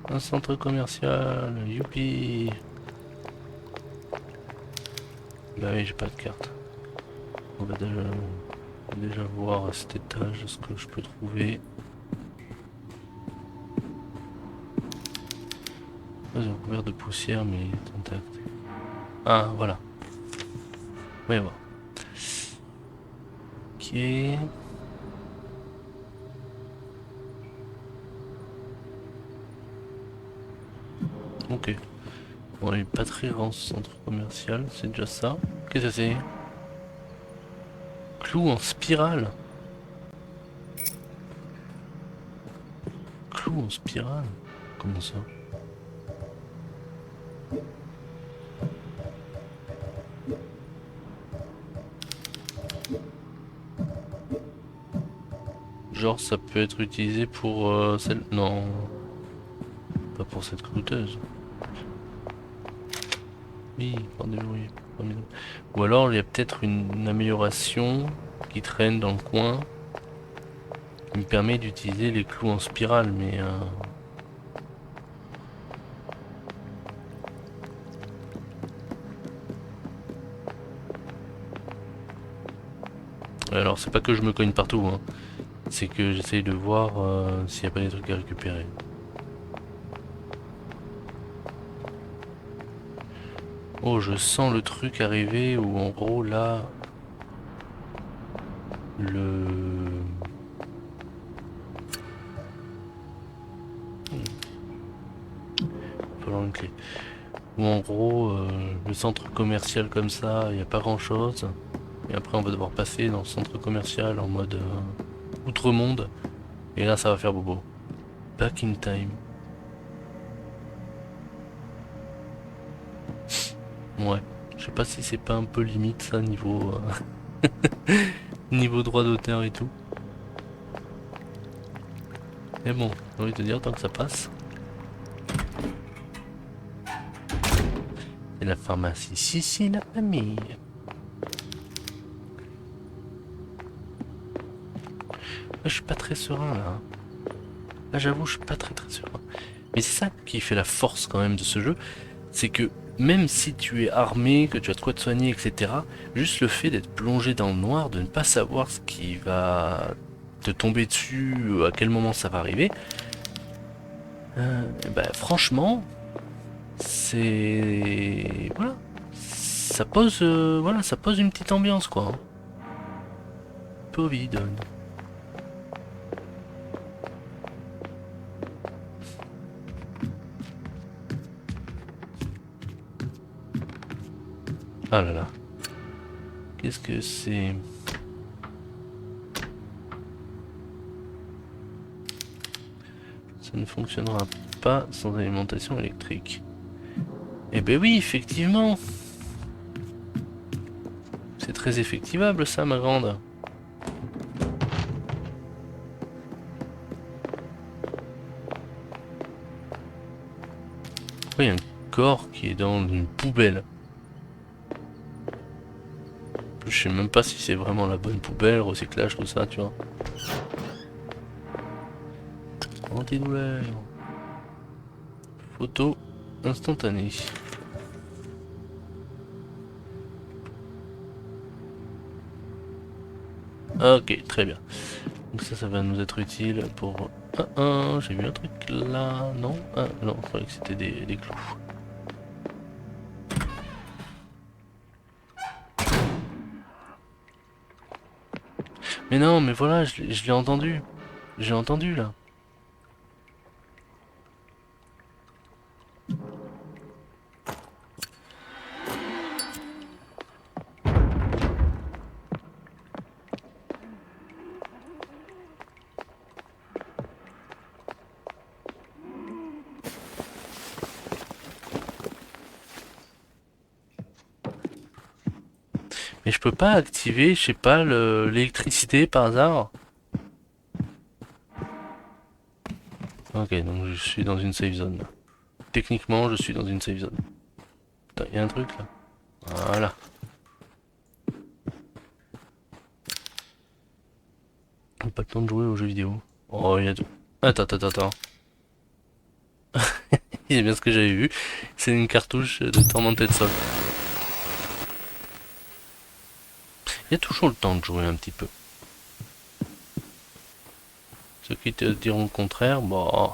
Un centre commercial, youpi. Bah oui, j'ai pas de carte. On va déjà voir à cet étage ce que je peux trouver. Ils ont couvert de poussière mais il est intact. Ah voilà. Oui voir. Ok. Ok. Bon, on est pas très grand centre commercial, c'est déjà ça. Qu'est-ce que c'est? Clou en spirale. Clou en spirale? Comment ça? Genre ça peut être utilisé pour celle... Non. Pas pour cette clouteuse. Oui, rendez-vous. Ou alors il y a peut-être une amélioration qui traîne dans le coin qui me permet d'utiliser les clous en spirale, mais alors c'est pas que je me cogne partout, hein. C'est que j'essaye de voir s'il n'y a pas des trucs à récupérer. Oh, je sens le truc arriver où en gros là le... Faut avoir une clé. Où en gros le centre commercial comme ça, il n'y a pas grand chose. Et après on va devoir passer dans le centre commercial en mode outre-monde. Et là ça va faire bobo. Back in time. Ouais. Je sais pas si c'est pas un peu limite ça niveau niveau droit d'auteur et tout. Mais bon, j'ai envie de te dire tant que ça passe. C'est la pharmacie. Si, la famille. Je suis pas très serein là. Là j'avoue je suis pas très serein. Mais c'est ça qui fait la force quand même de ce jeu. C'est que même si tu es armé, que tu as de quoi te soigner, etc. Juste le fait d'être plongé dans le noir, de ne pas savoir ce qui va te tomber dessus, à quel moment ça va arriver. Bah franchement, c'est... Voilà. Ça pose, voilà, ça pose une petite ambiance quoi. Un peu vide. Ah là là. Qu'est-ce que c'est? Ça ne fonctionnera pas sans alimentation électrique. Eh ben oui, effectivement. C'est très effectivable ça, ma grande. Pourquoi il y a un corps qui est dans une poubelle? Je sais même pas si c'est vraiment la bonne poubelle, recyclage, tout ça, tu vois. Antidouleur. Photo instantanée. Ok, très bien. Donc ça va nous être utile pour... j'ai vu un truc là, non? Ah non, je croyais que c'était des clous. Mais non, mais voilà, je l'ai entendu. J'ai entendu là. Mais je peux pas activer, je sais pas, l'électricité par hasard. Ok, donc je suis dans une safe zone. Techniquement, je suis dans une safe zone. Putain, y a un truc là. Voilà. Pas le temps de jouer aux jeux vidéo. Oh, il y a tout. Attends. Il y a bien ce que j'avais vu. C'est une cartouche de Tormented Souls. Il y a toujours le temps de jouer un petit peu. Ceux qui te diront le contraire, bon...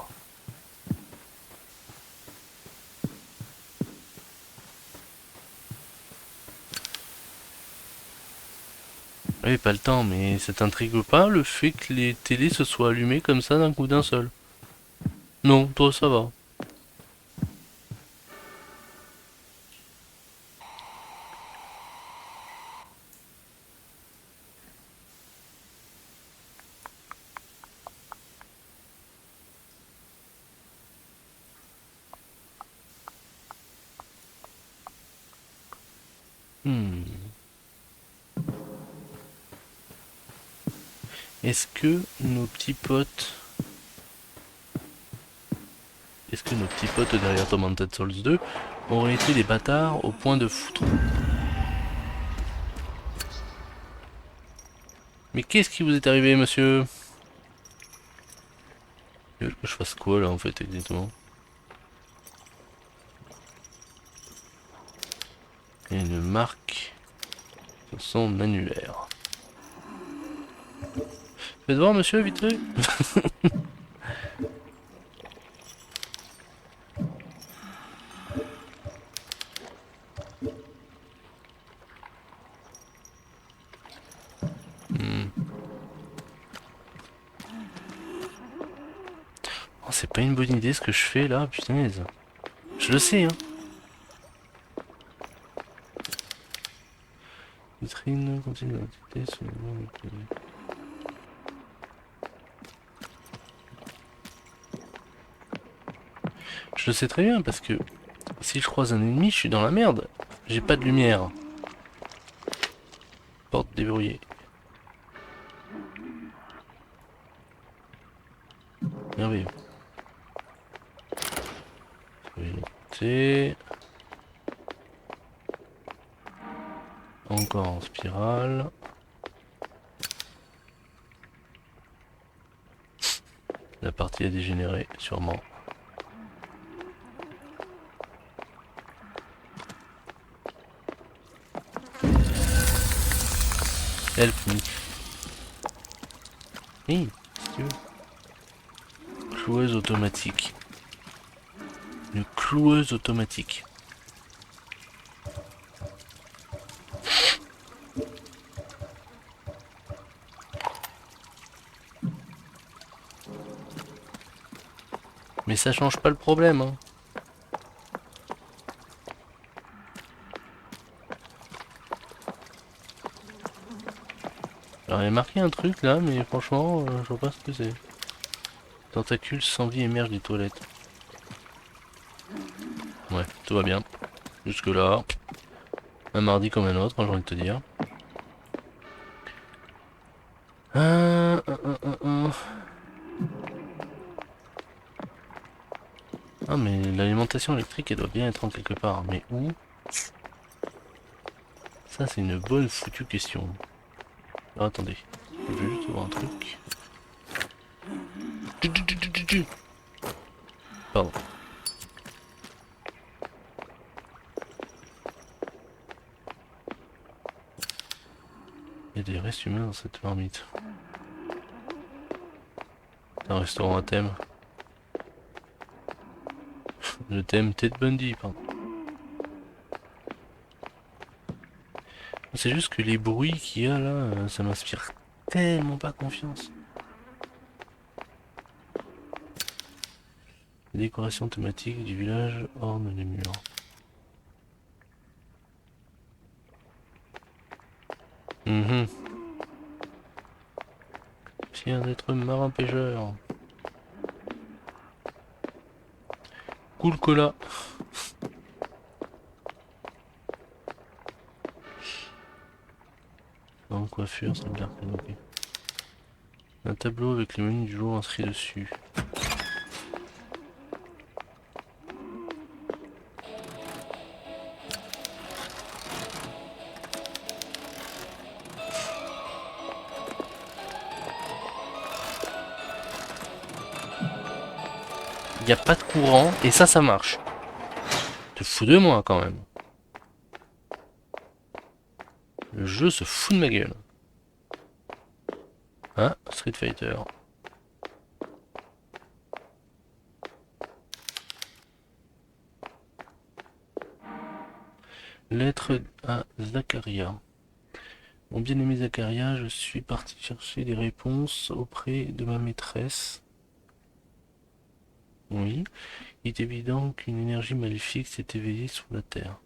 Oui, pas le temps, mais ça t'intrigue pas le fait que les télés se soient allumées comme ça d'un coup d'un seul? Non, toi ça va. Hmm. Est-ce que nos petits potes... Est-ce que nos petits potes derrière Tormented Souls 2 auraient été des bâtards au point de foutre... Mais qu'est-ce qui vous est arrivé, monsieur? Il veut que je fasse quoi là en fait exactement? Il y a une marque sur son annulaire. Faites voir monsieur, vite fait. Oh, c'est pas une bonne idée ce que je fais là, punaise. Je le sais, hein. vitrine, continue l'activité. Je le sais très bien parce que si je croise un ennemi, je suis dans la merde. J'ai pas de lumière. Porte déverrouillée. Merveilleux. Vérité. Encore en spirale. La partie a dégénéré, sûrement. Help me. Oui, si tu veux. Cloueuse automatique. Une cloueuse automatique. Mais ça change pas le problème, hein. Alors il y a marqué un truc là, mais franchement, je vois pas ce que c'est. Tentacules sans vie émergent des toilettes. Ouais, tout va bien. Jusque là. Un mardi comme un autre, j'ai envie de te dire. Euh, euh, euh, euh. Ah mais l'alimentation électrique elle doit bien être en quelque part. Mais où? Ça c'est une bonne foutue question. Alors, attendez. Je vais juste voir un truc. Pardon. Il y a des restes humains dans cette marmite. C'est un restaurant à thème. Le thème Ted Bundy, pardon. C'est juste que les bruits qu'il y a là, ça m'inspire tellement pas confiance. Les décorations thématiques du village ornent les murs. Fier d'être marin pêcheur. Cool cola. En coiffure, ça me l'air ok. Un tableau avec les menus du jour inscrits dessus. Il n'y a pas de courant et ça marche. Te fous de moi quand même. Le jeu se fout de ma gueule. Ah, Street Fighter. Lettre à Zacharia. Mon bien-aimé Zacharia, je suis parti chercher des réponses auprès de ma maîtresse. Oui, il est évident qu'une énergie maléfique s'est éveillée sur la Terre.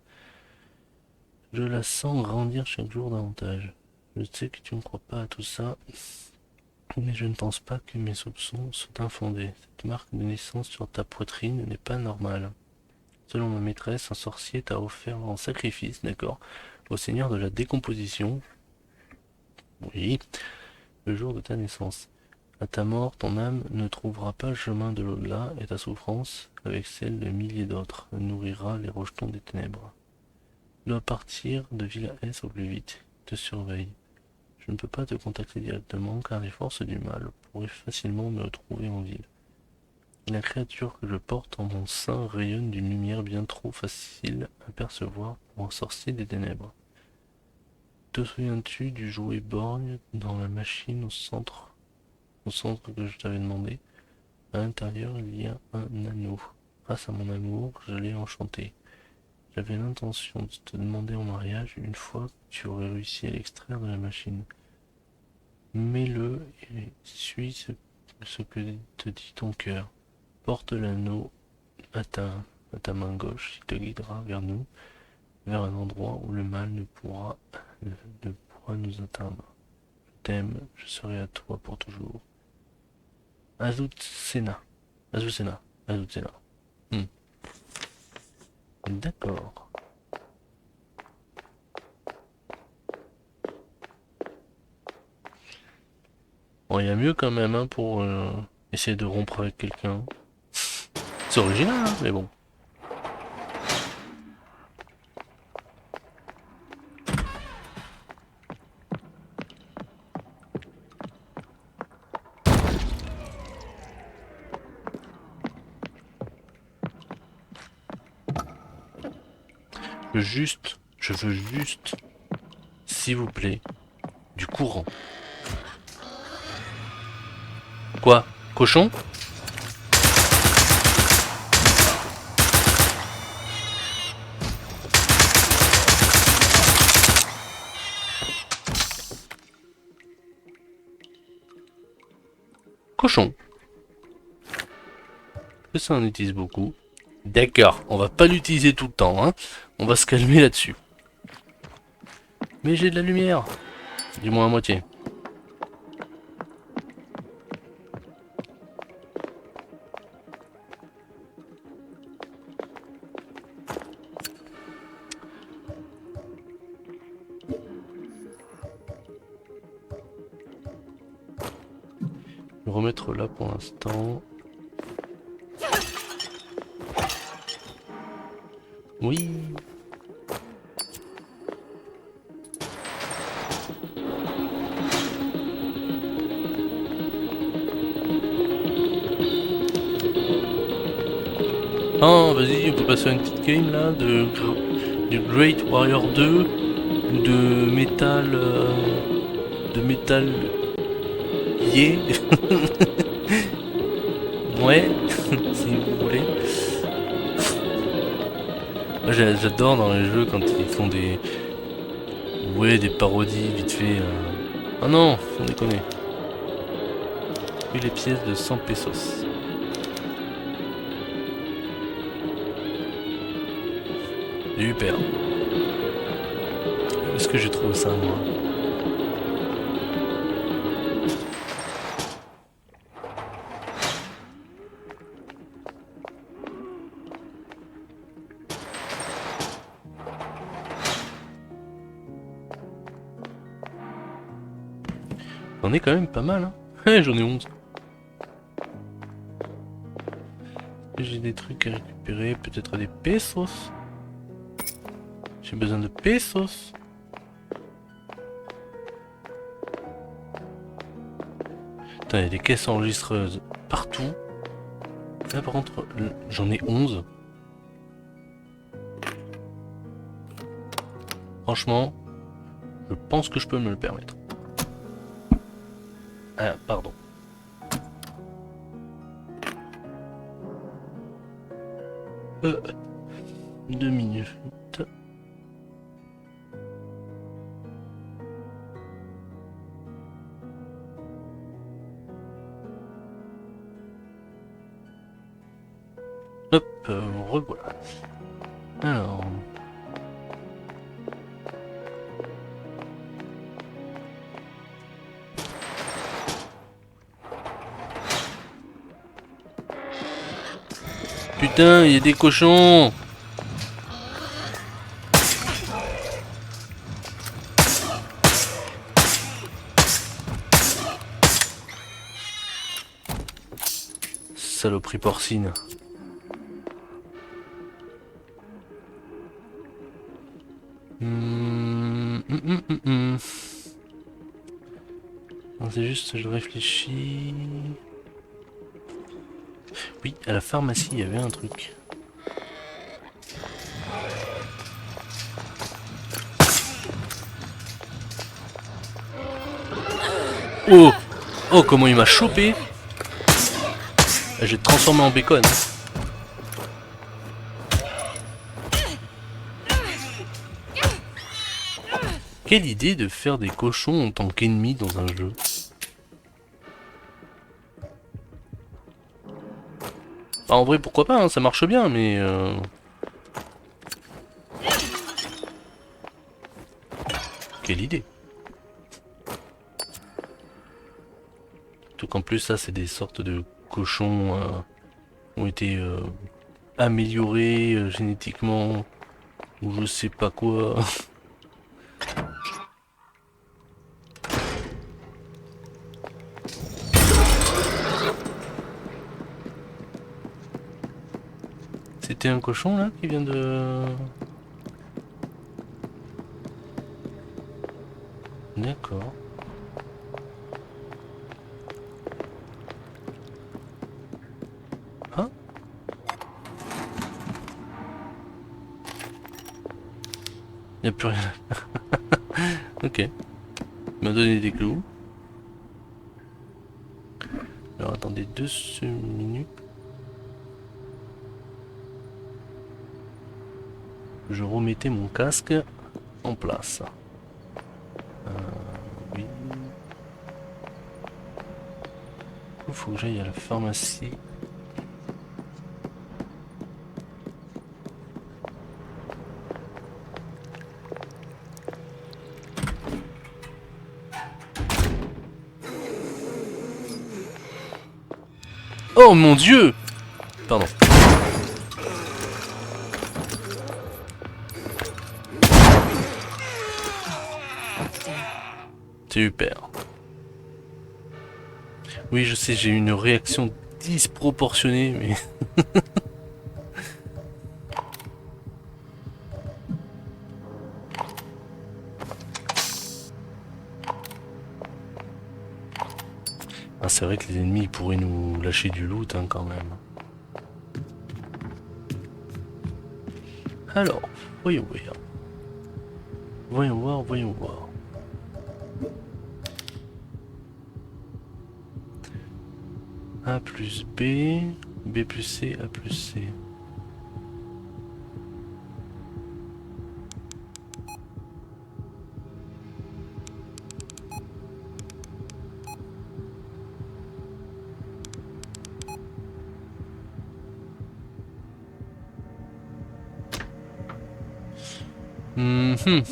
Je la sens grandir chaque jour davantage. Je sais que tu ne crois pas à tout ça, mais je ne pense pas que mes soupçons soient infondés. Cette marque de naissance sur ta poitrine n'est pas normale. Selon ma maîtresse, un sorcier t'a offert en sacrifice, d'accord, au seigneur de la décomposition. Oui, le jour de ta naissance. À ta mort, ton âme ne trouvera pas le chemin de l'au-delà et ta souffrance, avec celle de milliers d'autres, nourrira les rejetons des ténèbres. Tu dois partir de Villa S au plus vite. Te surveille. Je ne peux pas te contacter directement car les forces du mal pourraient facilement me retrouver en ville. La créature que je porte en mon sein rayonne d'une lumière bien trop facile à percevoir pour un sorcier des ténèbres. Te souviens-tu du jouet borgne dans la machine au centre que je t'avais demandé? À l'intérieur, il y a un anneau. Grâce à mon amour, je l'ai enchanté. J'avais l'intention de te demander en mariage une fois que tu aurais réussi à l'extraire de la machine. Mets-le et suis ce que te dit ton cœur. Porte l'anneau à ta main gauche, il te guidera vers nous. vers un endroit où le mal ne pourra nous atteindre. Je t'aime, je serai à toi pour toujours. Azucena. Azucena. Azucena. D'accord. Bon, il y a mieux quand même hein, pour essayer de rompre avec quelqu'un. C'est original, hein, mais bon. Je veux juste, s'il vous plaît, du courant. Quoi? Cochon? Cochon. Que ça en utilise beaucoup. D'accord, on va pas l'utiliser tout le temps, hein. On va se calmer là-dessus. Mais j'ai de la lumière. Du moins à moitié. Je vais remettre là pour l'instant. Oui. Oh, vas-y, on peut passer à une petite game là du Great Warrior 2 ou de Metal Yeah. Ouais, si vous voulez. Moi j'adore dans les jeux quand ils font des parodies vite fait. Ah non, on déconne. Puis les pièces de 100 pesos. Super. Où est-ce que j'ai trouvé ça moi? J'en ai quand même pas mal, hein. J'en ai 11. J'ai des trucs à récupérer, peut-être des pesos. J'ai besoin de pesos. Putain, il y a des caisses enregistreuses partout. Là par contre, j'en ai 11. Franchement, je pense que je peux me le permettre. Ah, pardon. Euh, 2 minutes. Hop, revoilà. Alors... Putain, il y a des cochons! Saloperie porcine. C'est juste, je réfléchis... Oui, à la pharmacie, il y avait un truc. Oh! Oh, comment il m'a chopé! J'ai transformé en bacon. Quelle idée de faire des cochons en tant qu'ennemis dans un jeu. En vrai, pourquoi pas, hein, ça marche bien, mais... Quelle idée. Surtout qu'en plus ça c'est des sortes de cochons qui ont été améliorés génétiquement ou je sais pas quoi. C'était un cochon là qui vient de... D'accord. Hein? Y'a plus rien. Ok. Il m'a donné des clous. Alors attendez 2 minutes. Je remettais mon casque en place. Oui. Il faut que j'aille à la pharmacie. Oh mon Dieu! Pardon. Super. Oui, je sais, j'ai eu une réaction disproportionnée, mais... Ah, c'est vrai que les ennemis pourraient nous lâcher du loot hein, quand même. Alors, voyons voir. Voyons voir, voyons voir. A plus B, B plus C, A plus C. Mhm.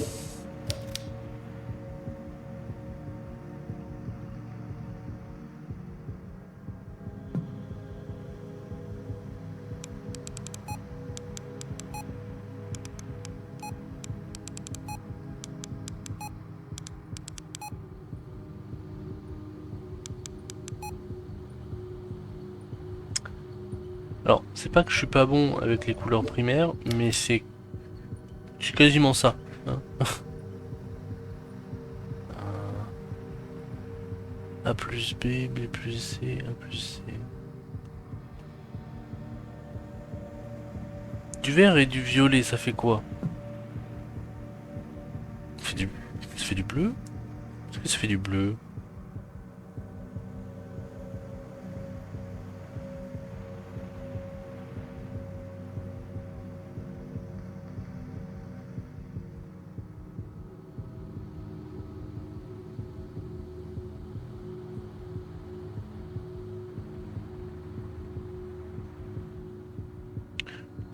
Alors, c'est pas que je suis pas bon avec les couleurs primaires, mais c'est quasiment ça. Hein. A plus B, B plus C, A plus C. Du vert et du violet, ça fait quoi? Ça fait du bleu? Est-ce que ça fait du bleu?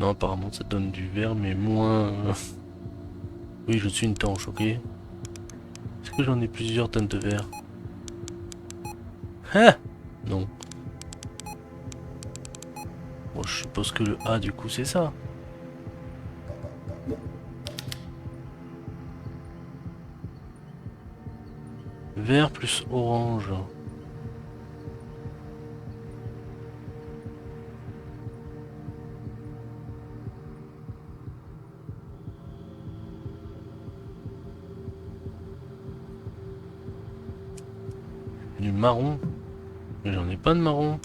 Non, apparemment ça donne du vert, mais moins... Oui, je suis une tanche, ok? Est-ce que j'en ai plusieurs tonnes de vert? Ah! Non. Bon, je suppose que le A, du coup, c'est ça. Vert plus orange. Du marron. Mais j'en ai pas de marron.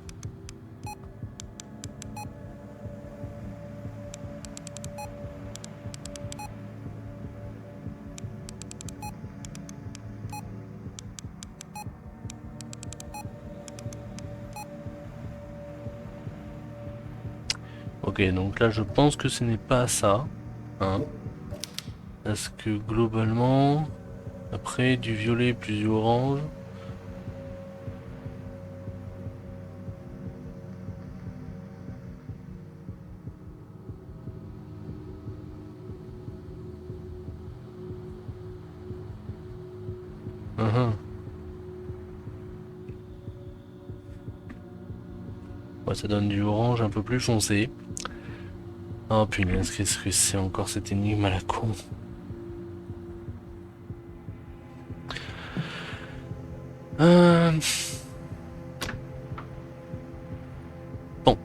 Ok, donc là je pense que ce n'est pas ça. Hein. Parce que globalement, après du violet plus du orange. Uhum. Ouais, ça donne du orange un peu plus foncé. Oh punaise, qu'est-ce que c'est encore cette énigme à la con. Euh... Bon.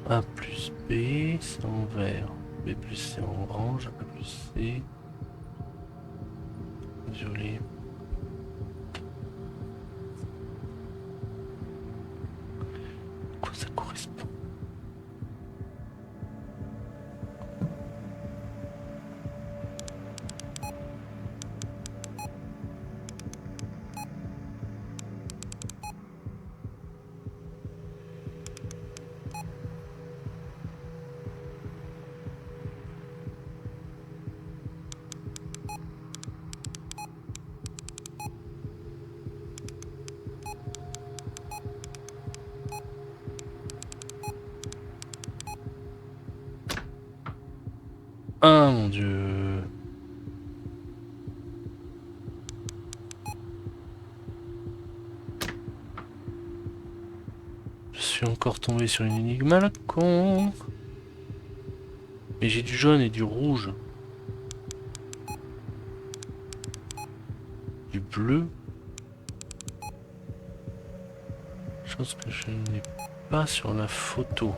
A plus B, c'est en vert. B plus C en orange. A plus C. Violet. À quoi ça correspond? Ah mon dieu. Je suis encore tombé sur une énigme à la con. Mais j'ai du jaune et du rouge. Du bleu. Chose que je n'ai pas sur la photo.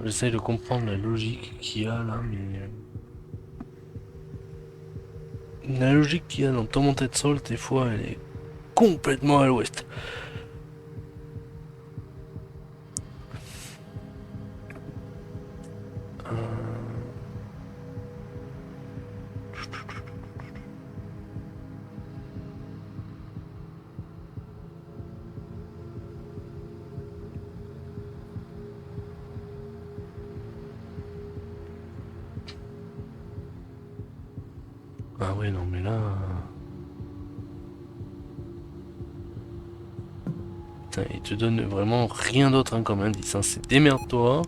J'essaye de comprendre la logique qu'il y a là, mais... La logique qu'il y a dans Tormented Souls, des fois, elle est complètement à l'ouest. Ah ouais, non, mais là... Putain, il te donne vraiment rien d'autre hein, comme indice. Hein. C'est démerde-toi.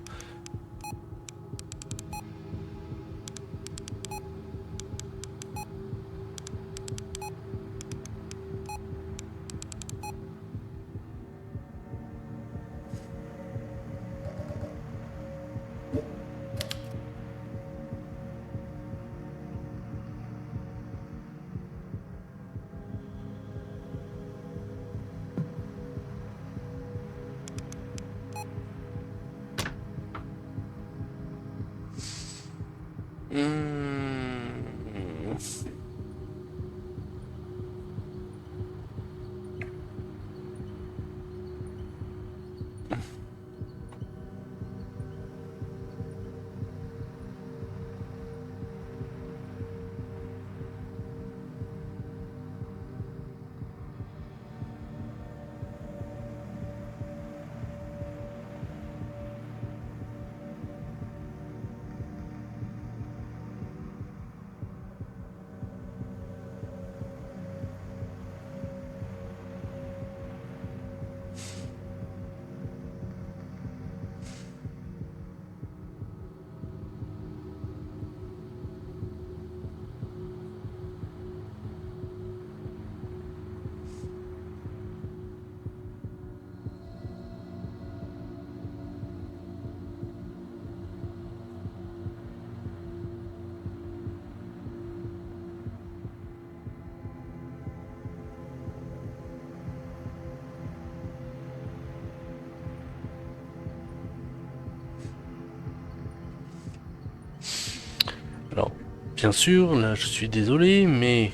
Alors, bien sûr, là je suis désolé, mais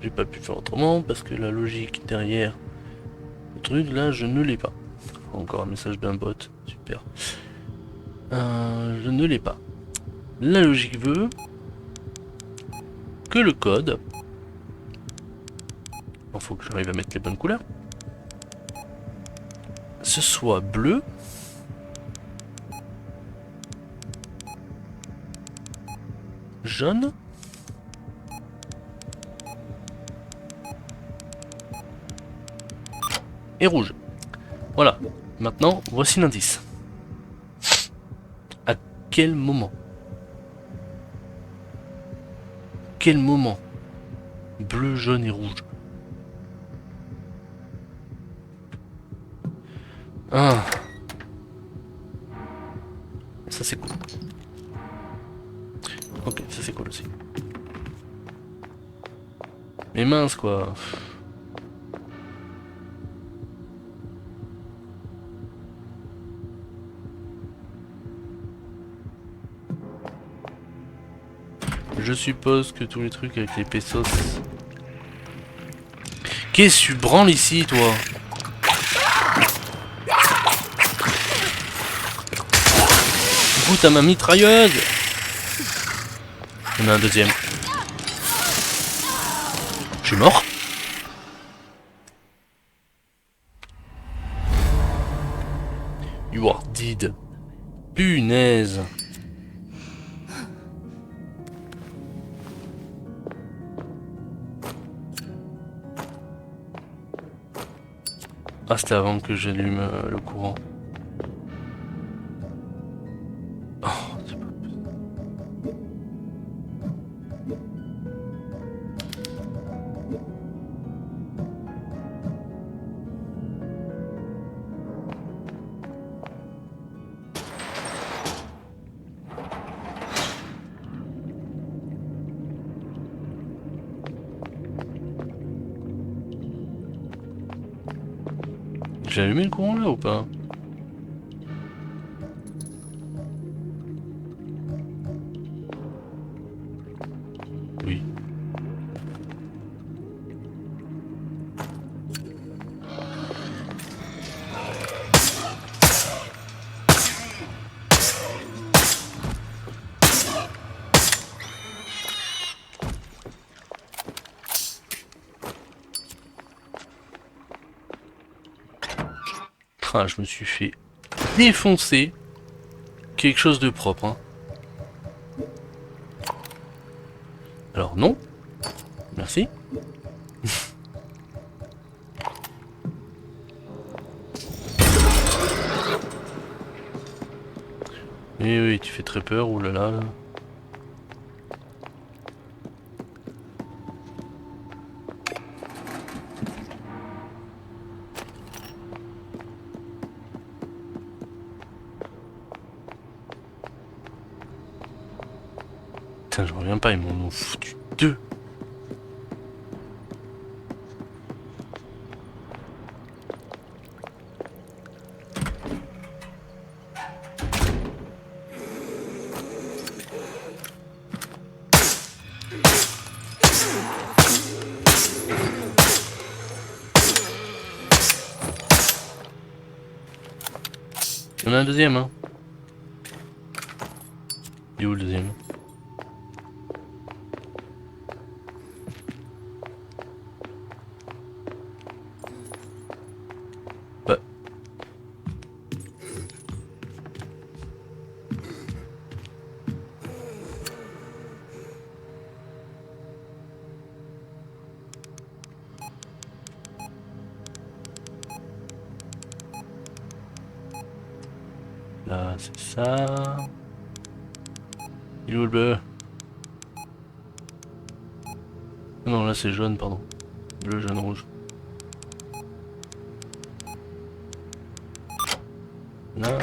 j'ai pas pu faire autrement parce que la logique derrière le truc là, je ne l'ai pas. Encore un message d'un bot, super. Je ne l'ai pas. La logique veut que le code Il faut que j'arrive à mettre les bonnes couleurs. Ce soit bleu. Jaune. Et rouge. Voilà. Maintenant, voici l'indice. À quel moment? Quel moment? Bleu, jaune et rouge. Ah. Ça c'est cool. Ok, ça c'est cool aussi. Mais mince quoi. Je suppose que tous les trucs avec les pesos. Qu'est-ce que tu branles ici, toi? Goûte à ma mitrailleuse. Il y en a un deuxième. Je suis mort. You are dead. Punaise. Ah, c'était avant que j'allume le courant. Oh, c'est pas possible. J'ai allumé le courant là ou pas? Oui. Ah, je me suis fait défoncer. Quelque chose de propre, hein. Alors non. Merci. Oui, oui, tu fais très peur, oulala. Là. Putain, je reviens pas, ils m'en ont foutu deux. Il y en a un deuxième, hein. Il est où le deuxième? Bah. Là, c'est ça. Il est où le bleu? Non, là c'est jaune, pardon. Bleu, jaune, rouge. Là.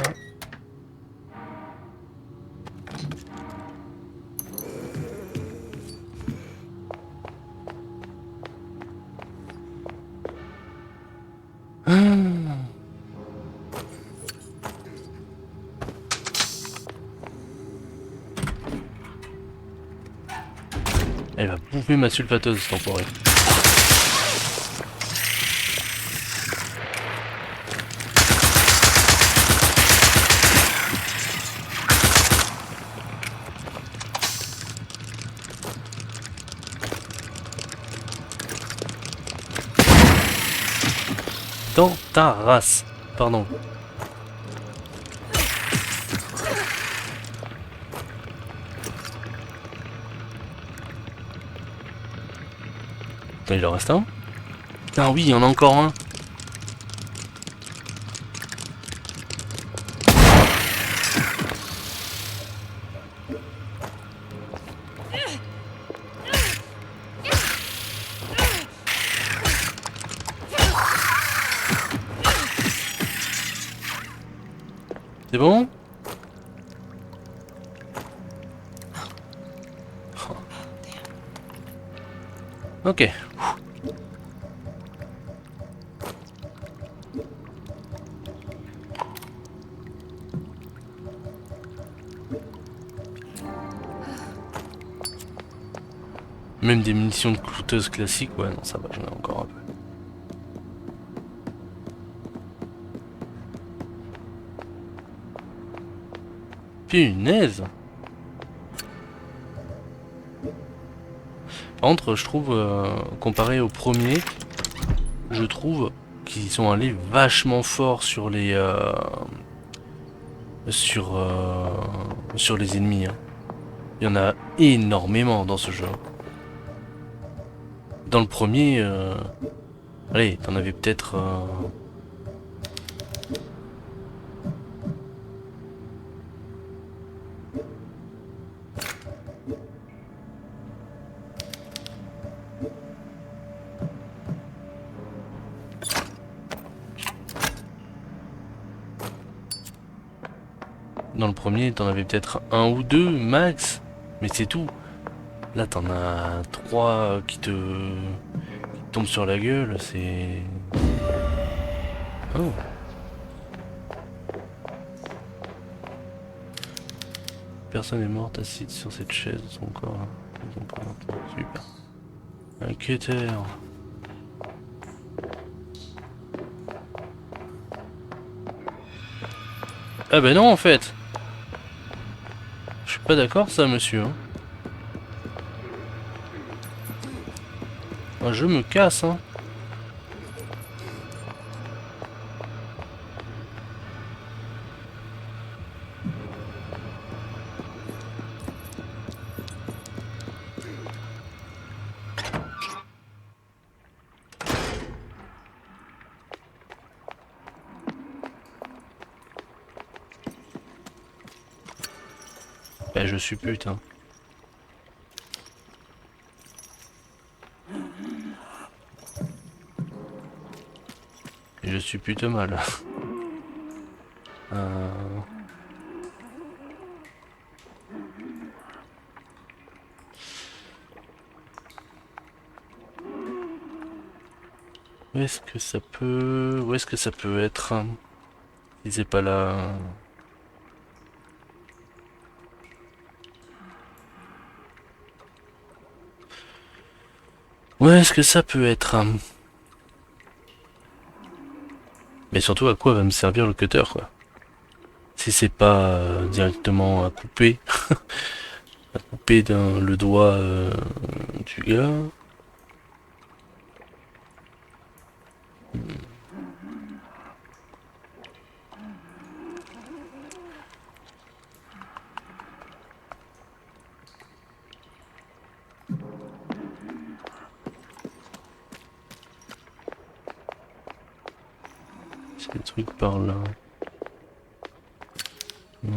Elle va bouffer ma sulfateuse, cet enfoiré. Dans ta race. Pardon. Il en reste un. Ah oui, il y en a encore un. C'est bon? Ok. Même des munitions de clouteuse classiques, ouais, non, ça va, j'en ai encore un peu. Punaise! Par contre, je trouve, comparé au premier, je trouve qu'ils sont allés vachement fort sur les sur les ennemis. Hein. Il y en a énormément dans ce jeu. Dans le premier, allez, t'en avais peut-être. Dans le premier, t'en avais peut-être un ou deux max, mais c'est tout. Là, t'en as trois qui te tombent sur la gueule, c'est. Oh. Personne est morte assise sur cette chaise, son corps. Super. Un cutter. Ah bah non en fait. Je suis pas d'accord ça monsieur. Hein. Ah, je me casse hein. Bah je suis putain. Je suis plutôt mal. Où est-ce que ça peut... Où est-ce que ça peut être hein, si c'est pas là... Où est-ce que ça peut être hein. Mais surtout à quoi va me servir le cutter quoi. Si c'est pas directement à couper. À couper le doigt du gars. C'est des trucs par là. Non.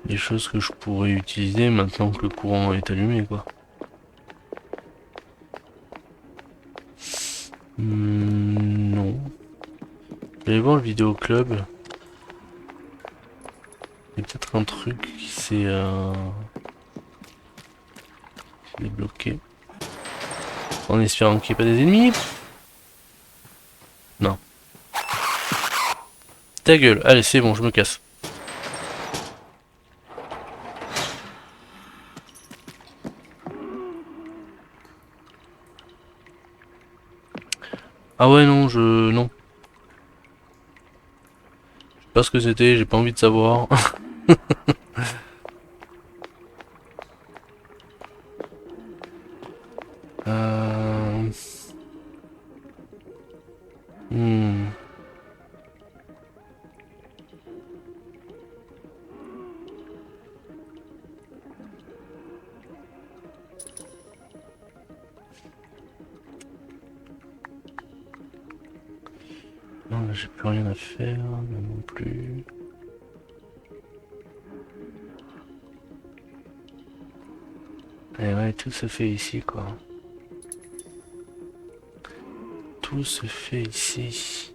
Des choses que je pourrais utiliser maintenant que le courant est allumé quoi. Non. Je vais aller voir le vidéo club. Il y a peut-être un truc qui s'est débloqué. En espérant qu'il n'y ait pas des ennemis. Non. Ta gueule. Allez, c'est bon, je me casse. Ah ouais, non, non. Je sais pas ce que c'était, j'ai pas envie de savoir. J'ai plus rien à faire, moi non plus. Et ouais, tout se fait ici, quoi. Tout se fait ici.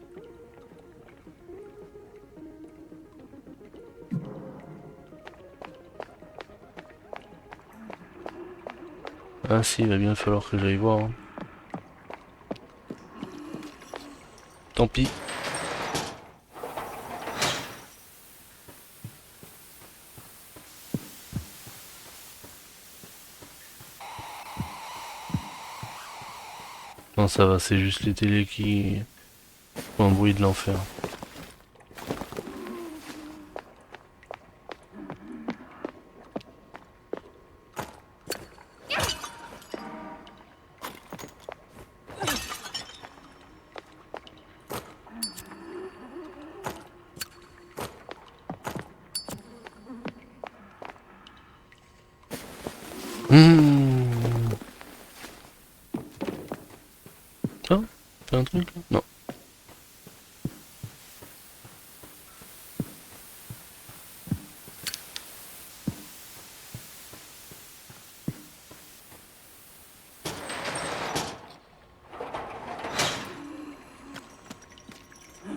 Ah si, il va bien falloir que j'aille voir. Hein. Tant pis. Non, ça va, c'est juste les télés qui font un bruit de l'enfer. Ah, t'as un truc là? Non.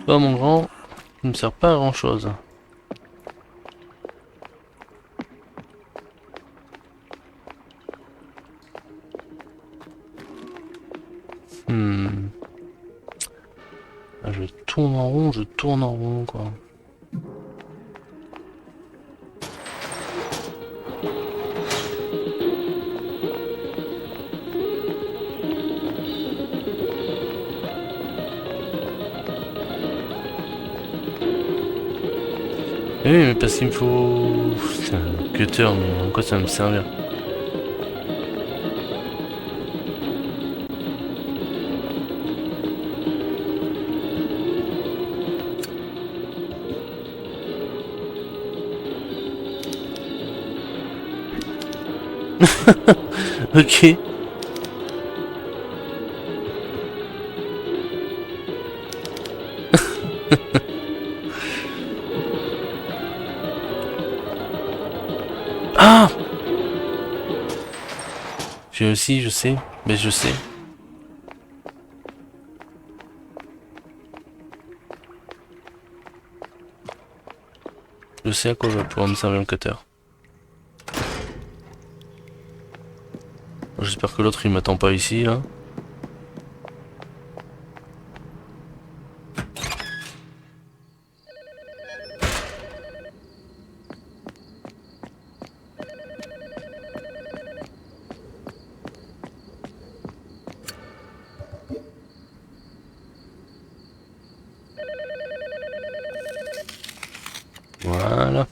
Toi mon grand, tu me sert pas à grand chose. Ah, je tourne en rond quoi. Eh oui, mais parce qu'il me faut... Putain, un cutter, mais en quoi ça va me servir? Ok. Ah! J'ai aussi, je sais. Mais je sais. Je sais à quoi va pouvoir me servir le cutter. J'espère que l'autre il m'attend pas ici là. Voilà.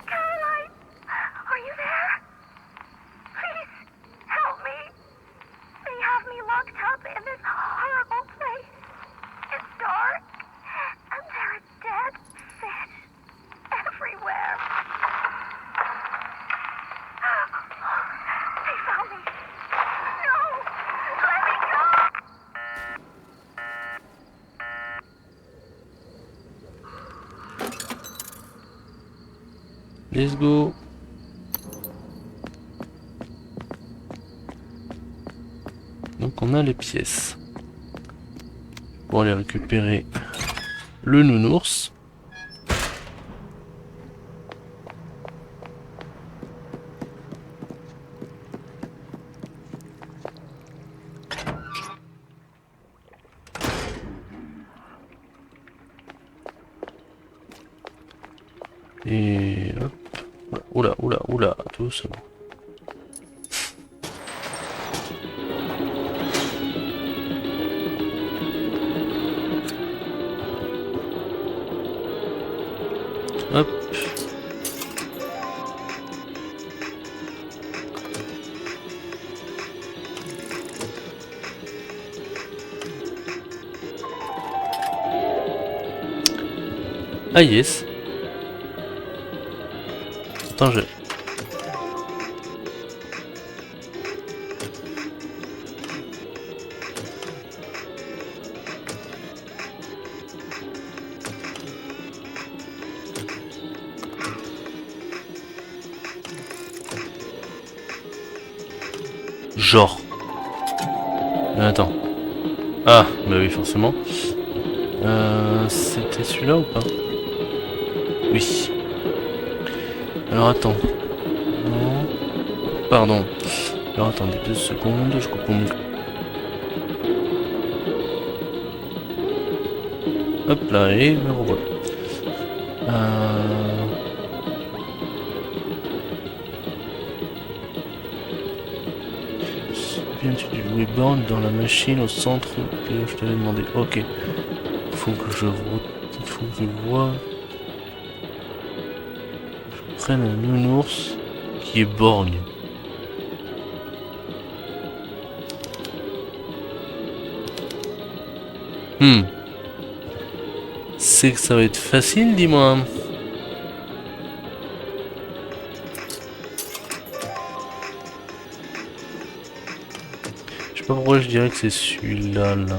Caroline, are you there? Please, help me. They have me locked up in this horrible place. It's dark, and there are dead fish everywhere. They found me. No, let me go. Let's go. Donc on a les pièces. Pour aller récupérer le nounours. Et hop. Oula, oula, oula, doucement. Hop. Ah yes. Attends, je... Genre. Attends. Ah, bah oui, forcément. C'était celui-là ou pas? Oui. Alors attends. Non. Pardon. Alors attendez 2 secondes, je coupe mon micro. Hop là, et me revoilà. Viens-tu du Louis Borne dans la machine au centre que je t'avais demandé? Ok. Faut que je vois. Je prenne un nounours qui est borgne. C'est que ça va être facile, dis-moi. Je sais pas pourquoi je dirais que c'est celui-là, là.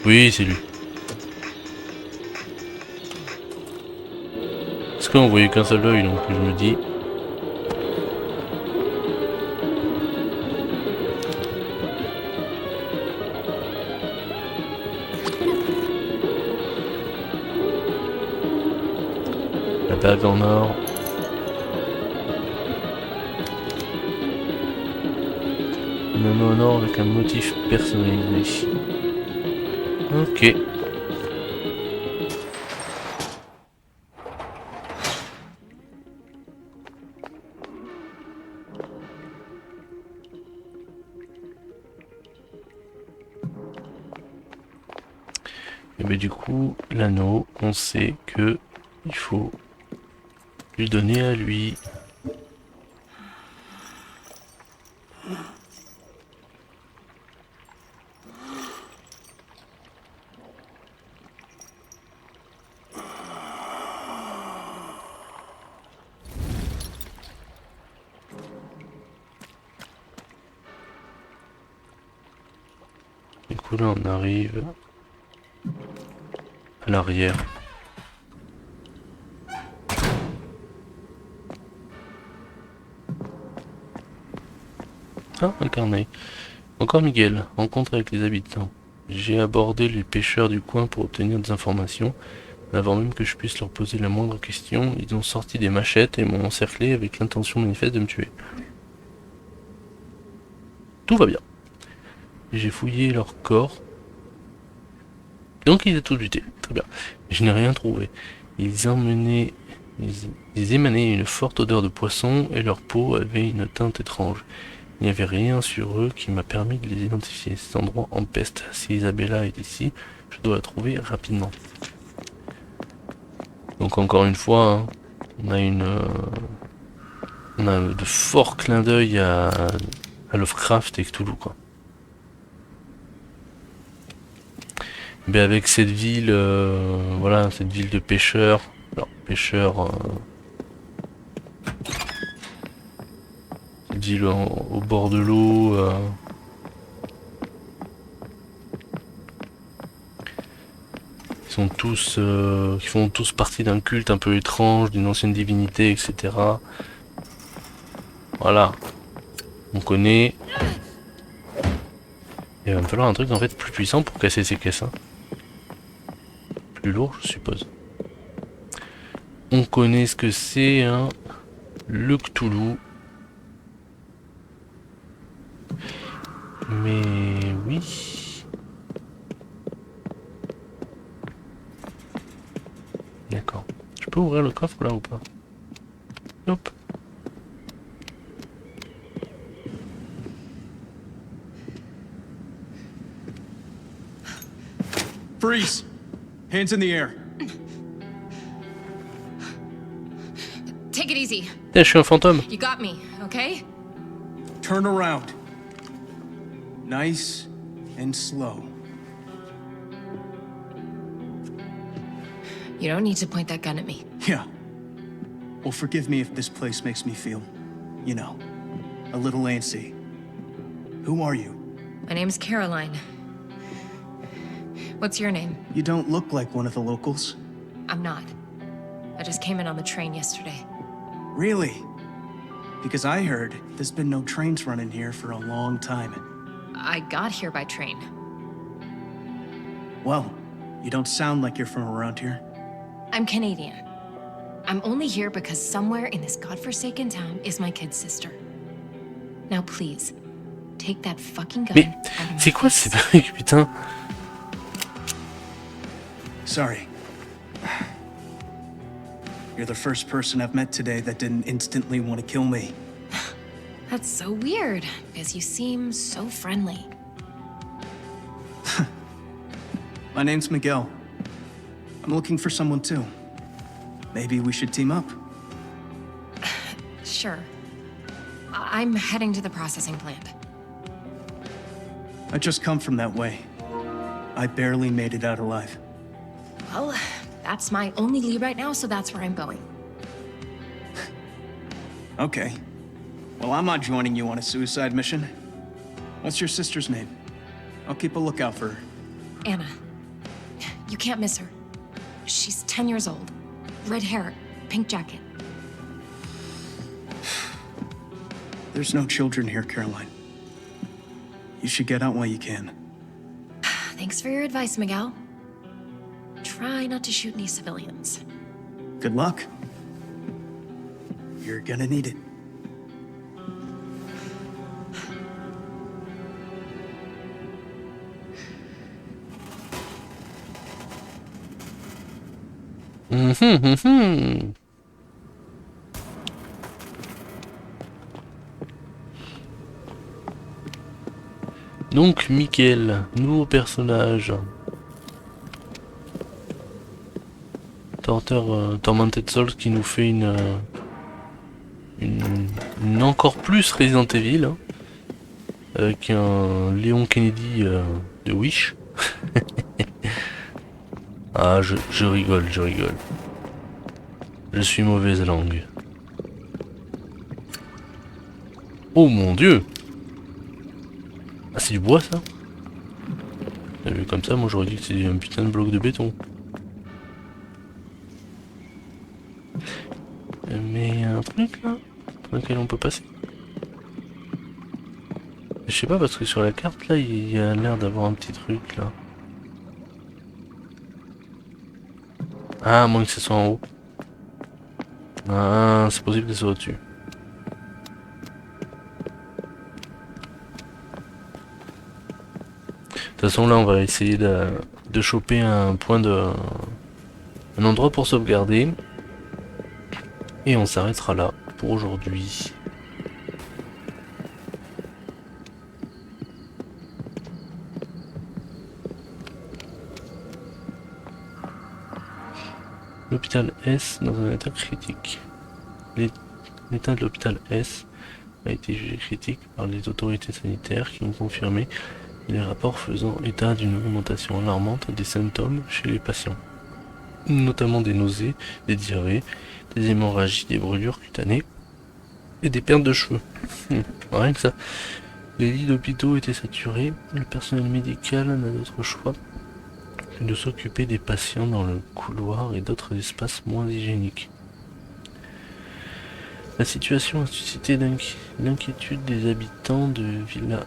Oui, c'est lui. Parce qu'on voyait qu'un seul œil, donc je me dis... La bague en or. Une anneau en or avec un motif personnalisé. Ok. Et ben du coup, l'anneau, on sait que il faut lui donner à lui. Du coup là on arrive à l'arrière. Ah, un carnet. Encore Miguel, rencontre avec les habitants. J'ai abordé les pêcheurs du coin pour obtenir des informations. Avant même que je puisse leur poser la moindre question, ils ont sorti des machettes et m'ont encerclé avec l'intention manifeste de me tuer. Tout va bien. J'ai fouillé leur corps. Donc ils étaient tous butés. Très bien. Je n'ai rien trouvé. Ils emmenaient... Ils émanaient une forte odeur de poisson et leur peau avait une teinte étrange. Il n'y avait rien sur eux qui m'a permis de les identifier. Cet endroit empeste. Si Isabella est ici, je dois la trouver rapidement. Donc encore une fois, hein, on a de forts clins d'œil à Lovecraft et Cthulhu, quoi. Mais avec cette ville, voilà, cette ville de pêcheurs. Alors pêcheurs, cette ville au bord de l'eau. Qui font tous partie d'un culte un peu étrange, d'une ancienne divinité, etc. Voilà. On connaît. Il va me falloir un truc en fait plus puissant pour casser ces caisses. Hein. Plus lourd, je suppose. On connaît ce que c'est, hein. Le Cthulhu. Mais oui. D'accord. Je peux ouvrir le coffre là ou pas? Nope. Freeze! Hands in the air. Take it easy. Je suis un fantôme. You got me, okay? Turn around. Nice and slow. You don't need to point that gun at me. Yeah. Well, forgive me if this place makes me feel, you know, a little antsy. Who are you? My name's Caroline. What's your name? You don't look like one of the locals. I'm not. I just came in on the train yesterday. Really? Because I heard there's been no trains running here for a long time. I got here by train. Well, you don't sound like you're from around here. I'm Canadian. I'm only here because somewhere in this godforsaken town is my kid's sister. Now please, take that fucking gun Mais out of my c'est quoi face. ces trucs, putain? Sorry. You're the first person I've met today that didn't instantly want to kill me. That's so weird, because you seem so friendly. My name's Miguel. I'm looking for someone too. Maybe we should team up. Sure. I'm heading to the processing plant. I just come from that way. I barely made it out alive. Well, that's my only lead right now, so that's where I'm going. Okay. Well, I'm not joining you on a suicide mission. What's your sister's name? I'll keep a lookout for her. Anna. You can't miss her. She's 10 years old. Red hair, pink jacket. There's no children here, Caroline. You should get out while you can. Thanks for your advice, Miguel. Try not to shoot any civilians. Good luck. You're gonna need it. Donc Mickaël, nouveau personnage. Tormented Souls qui nous fait une encore plus Resident Evil, hein, avec un Léon Kennedy de Wish. Ah, je rigole. Je suis mauvaise langue. Oh mon dieu! Ah, c'est du bois ça? Vu comme ça, moi j'aurais dit que c'était un putain de bloc de béton. Mais un truc là, dans lequel on peut passer. Je sais pas parce que sur la carte là, il y a l'air d'avoir un petit truc là. Ah, à moins que ce soit en haut. Ah, c'est possible que ce soit au-dessus. De toute façon là, on va essayer de choper un point de... un endroit pour sauvegarder. Et on s'arrêtera là pour aujourd'hui. L'hôpital S dans un état critique. L'état de l'hôpital S a été jugé critique par les autorités sanitaires qui ont confirmé les rapports faisant état d'une augmentation alarmante des symptômes chez les patients, notamment des nausées, des diarrhées, des hémorragies, des brûlures cutanées et des pertes de cheveux. Rien que ça. Les lits d'hôpitaux étaient saturés, le personnel médical n'a d'autre choix que de s'occuper des patients dans le couloir et d'autres espaces moins hygiéniques. La situation a suscité l'inquiétude des habitants de Villa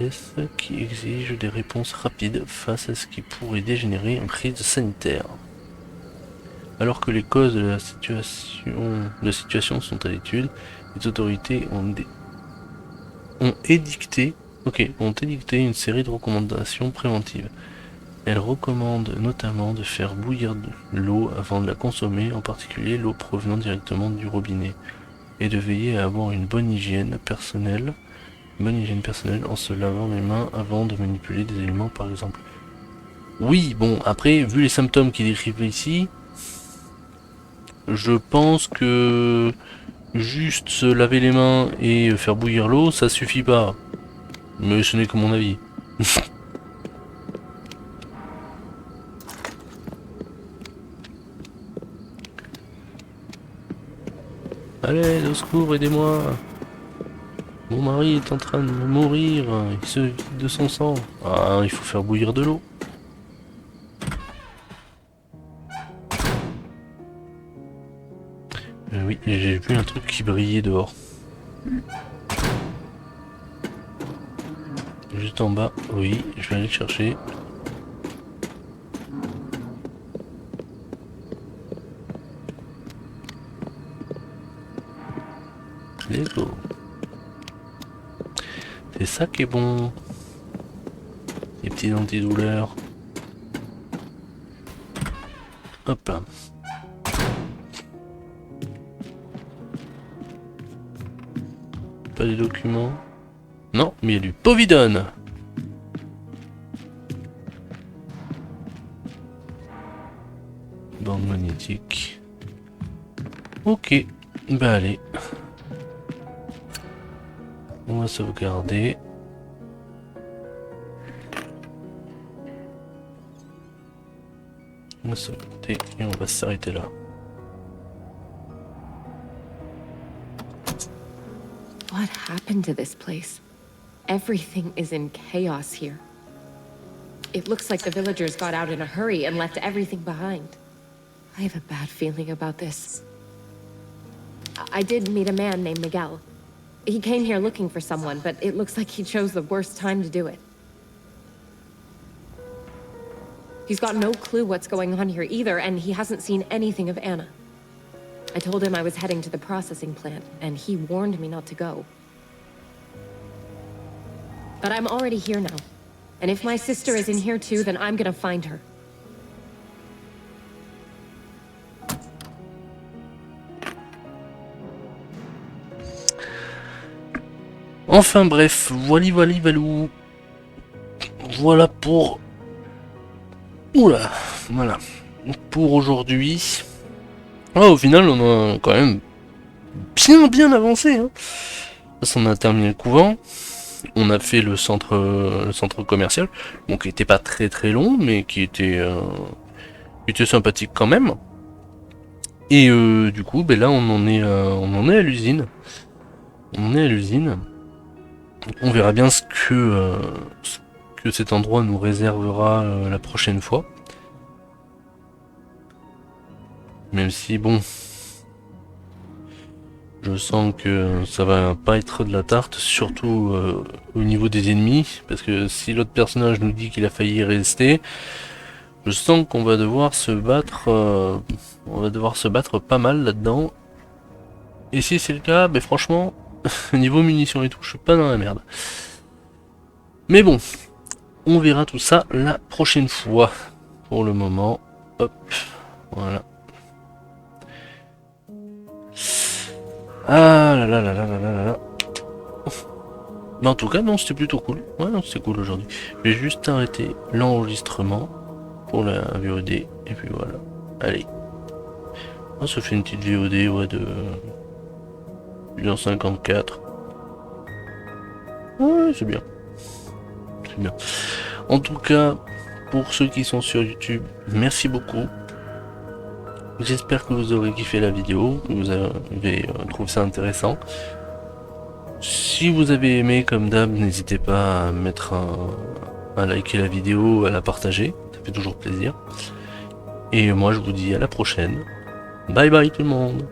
S qui exigent des réponses rapides face à ce qui pourrait dégénérer en crise sanitaire. Alors que les causes de la situation sont à l'étude, les autorités ont édicté une série de recommandations préventives. Elles recommandent notamment de faire bouillir de l'eau avant de la consommer, en particulier l'eau provenant directement du robinet, et de veiller à avoir une bonne hygiène personnelle en se lavant les mains avant de manipuler des aliments par exemple. Oui, bon, après, vu les symptômes qu'il décrivent ici, je pense que juste se laver les mains et faire bouillir l'eau, ça suffit pas. Mais ce n'est que mon avis. Allez, au secours, aidez-moi. Mon mari est en train de mourir, il se vide de son sang. Ah, il faut faire bouillir de l'eau. Oui, j'ai vu un truc qui brillait dehors. Juste en bas, oui, je vais aller le chercher. Let's go. C'est ça qui est bon. Les petits antidouleurs. Hop là. Pas des documents. Non, mais il y a du Povidone. Bande magnétique. Ok. Bah allez. On va sauvegarder. On va sauvegarder et on va s'arrêter là. What happened to this place? Everything is in chaos here. It looks like the villagers got out in a hurry and left everything behind. I have a bad feeling about this. I did meet a man named Miguel. He came here looking for someone, but it looks like he chose the worst time to do it. He's got no clue what's going on here either, and he hasn't seen anything of Anna. I told him I was heading to the processing plant, and he warned me not to go. But I'm already here now. And if my sister is in here too, then I'm gonna find her. Enfin bref, valou. Voilà pour... Oula, voilà. Pour aujourd'hui. Ah, au final, on a quand même bien avancé. Hein. On a terminé le couvent. On a fait le centre commercial. Bon, qui était pas très long, mais qui était sympathique quand même. Et du coup, ben là, on en est à l'usine. On est à l'usine. On verra bien ce que cet endroit nous réservera la prochaine fois. Même si, bon, je sens que ça va pas être de la tarte, surtout au niveau des ennemis, parce que si l'autre personnage nous dit qu'il a failli y rester, je sens qu'on va devoir se battre, pas mal là-dedans. Et si c'est le cas, ben franchement, niveau munitions et tout, je suis pas dans la merde. Mais bon, on verra tout ça la prochaine fois. Pour le moment, hop, voilà. Ah là là là là là là là. Mais en tout cas, non, c'était plutôt cool. Ouais, non, c'était cool aujourd'hui. Je vais juste arrêter l'enregistrement pour la VOD. Et puis voilà. Allez. On se fait une petite VOD, ouais, de 1,54. Ouais, c'est bien. C'est bien. En tout cas, pour ceux qui sont sur YouTube, merci beaucoup. J'espère que vous aurez kiffé la vidéo, que vous avez trouvé ça intéressant. Si vous avez aimé, comme d'hab, n'hésitez pas à mettre à liker la vidéo, à la partager, ça fait toujours plaisir. Et moi je vous dis à la prochaine. Bye bye tout le monde.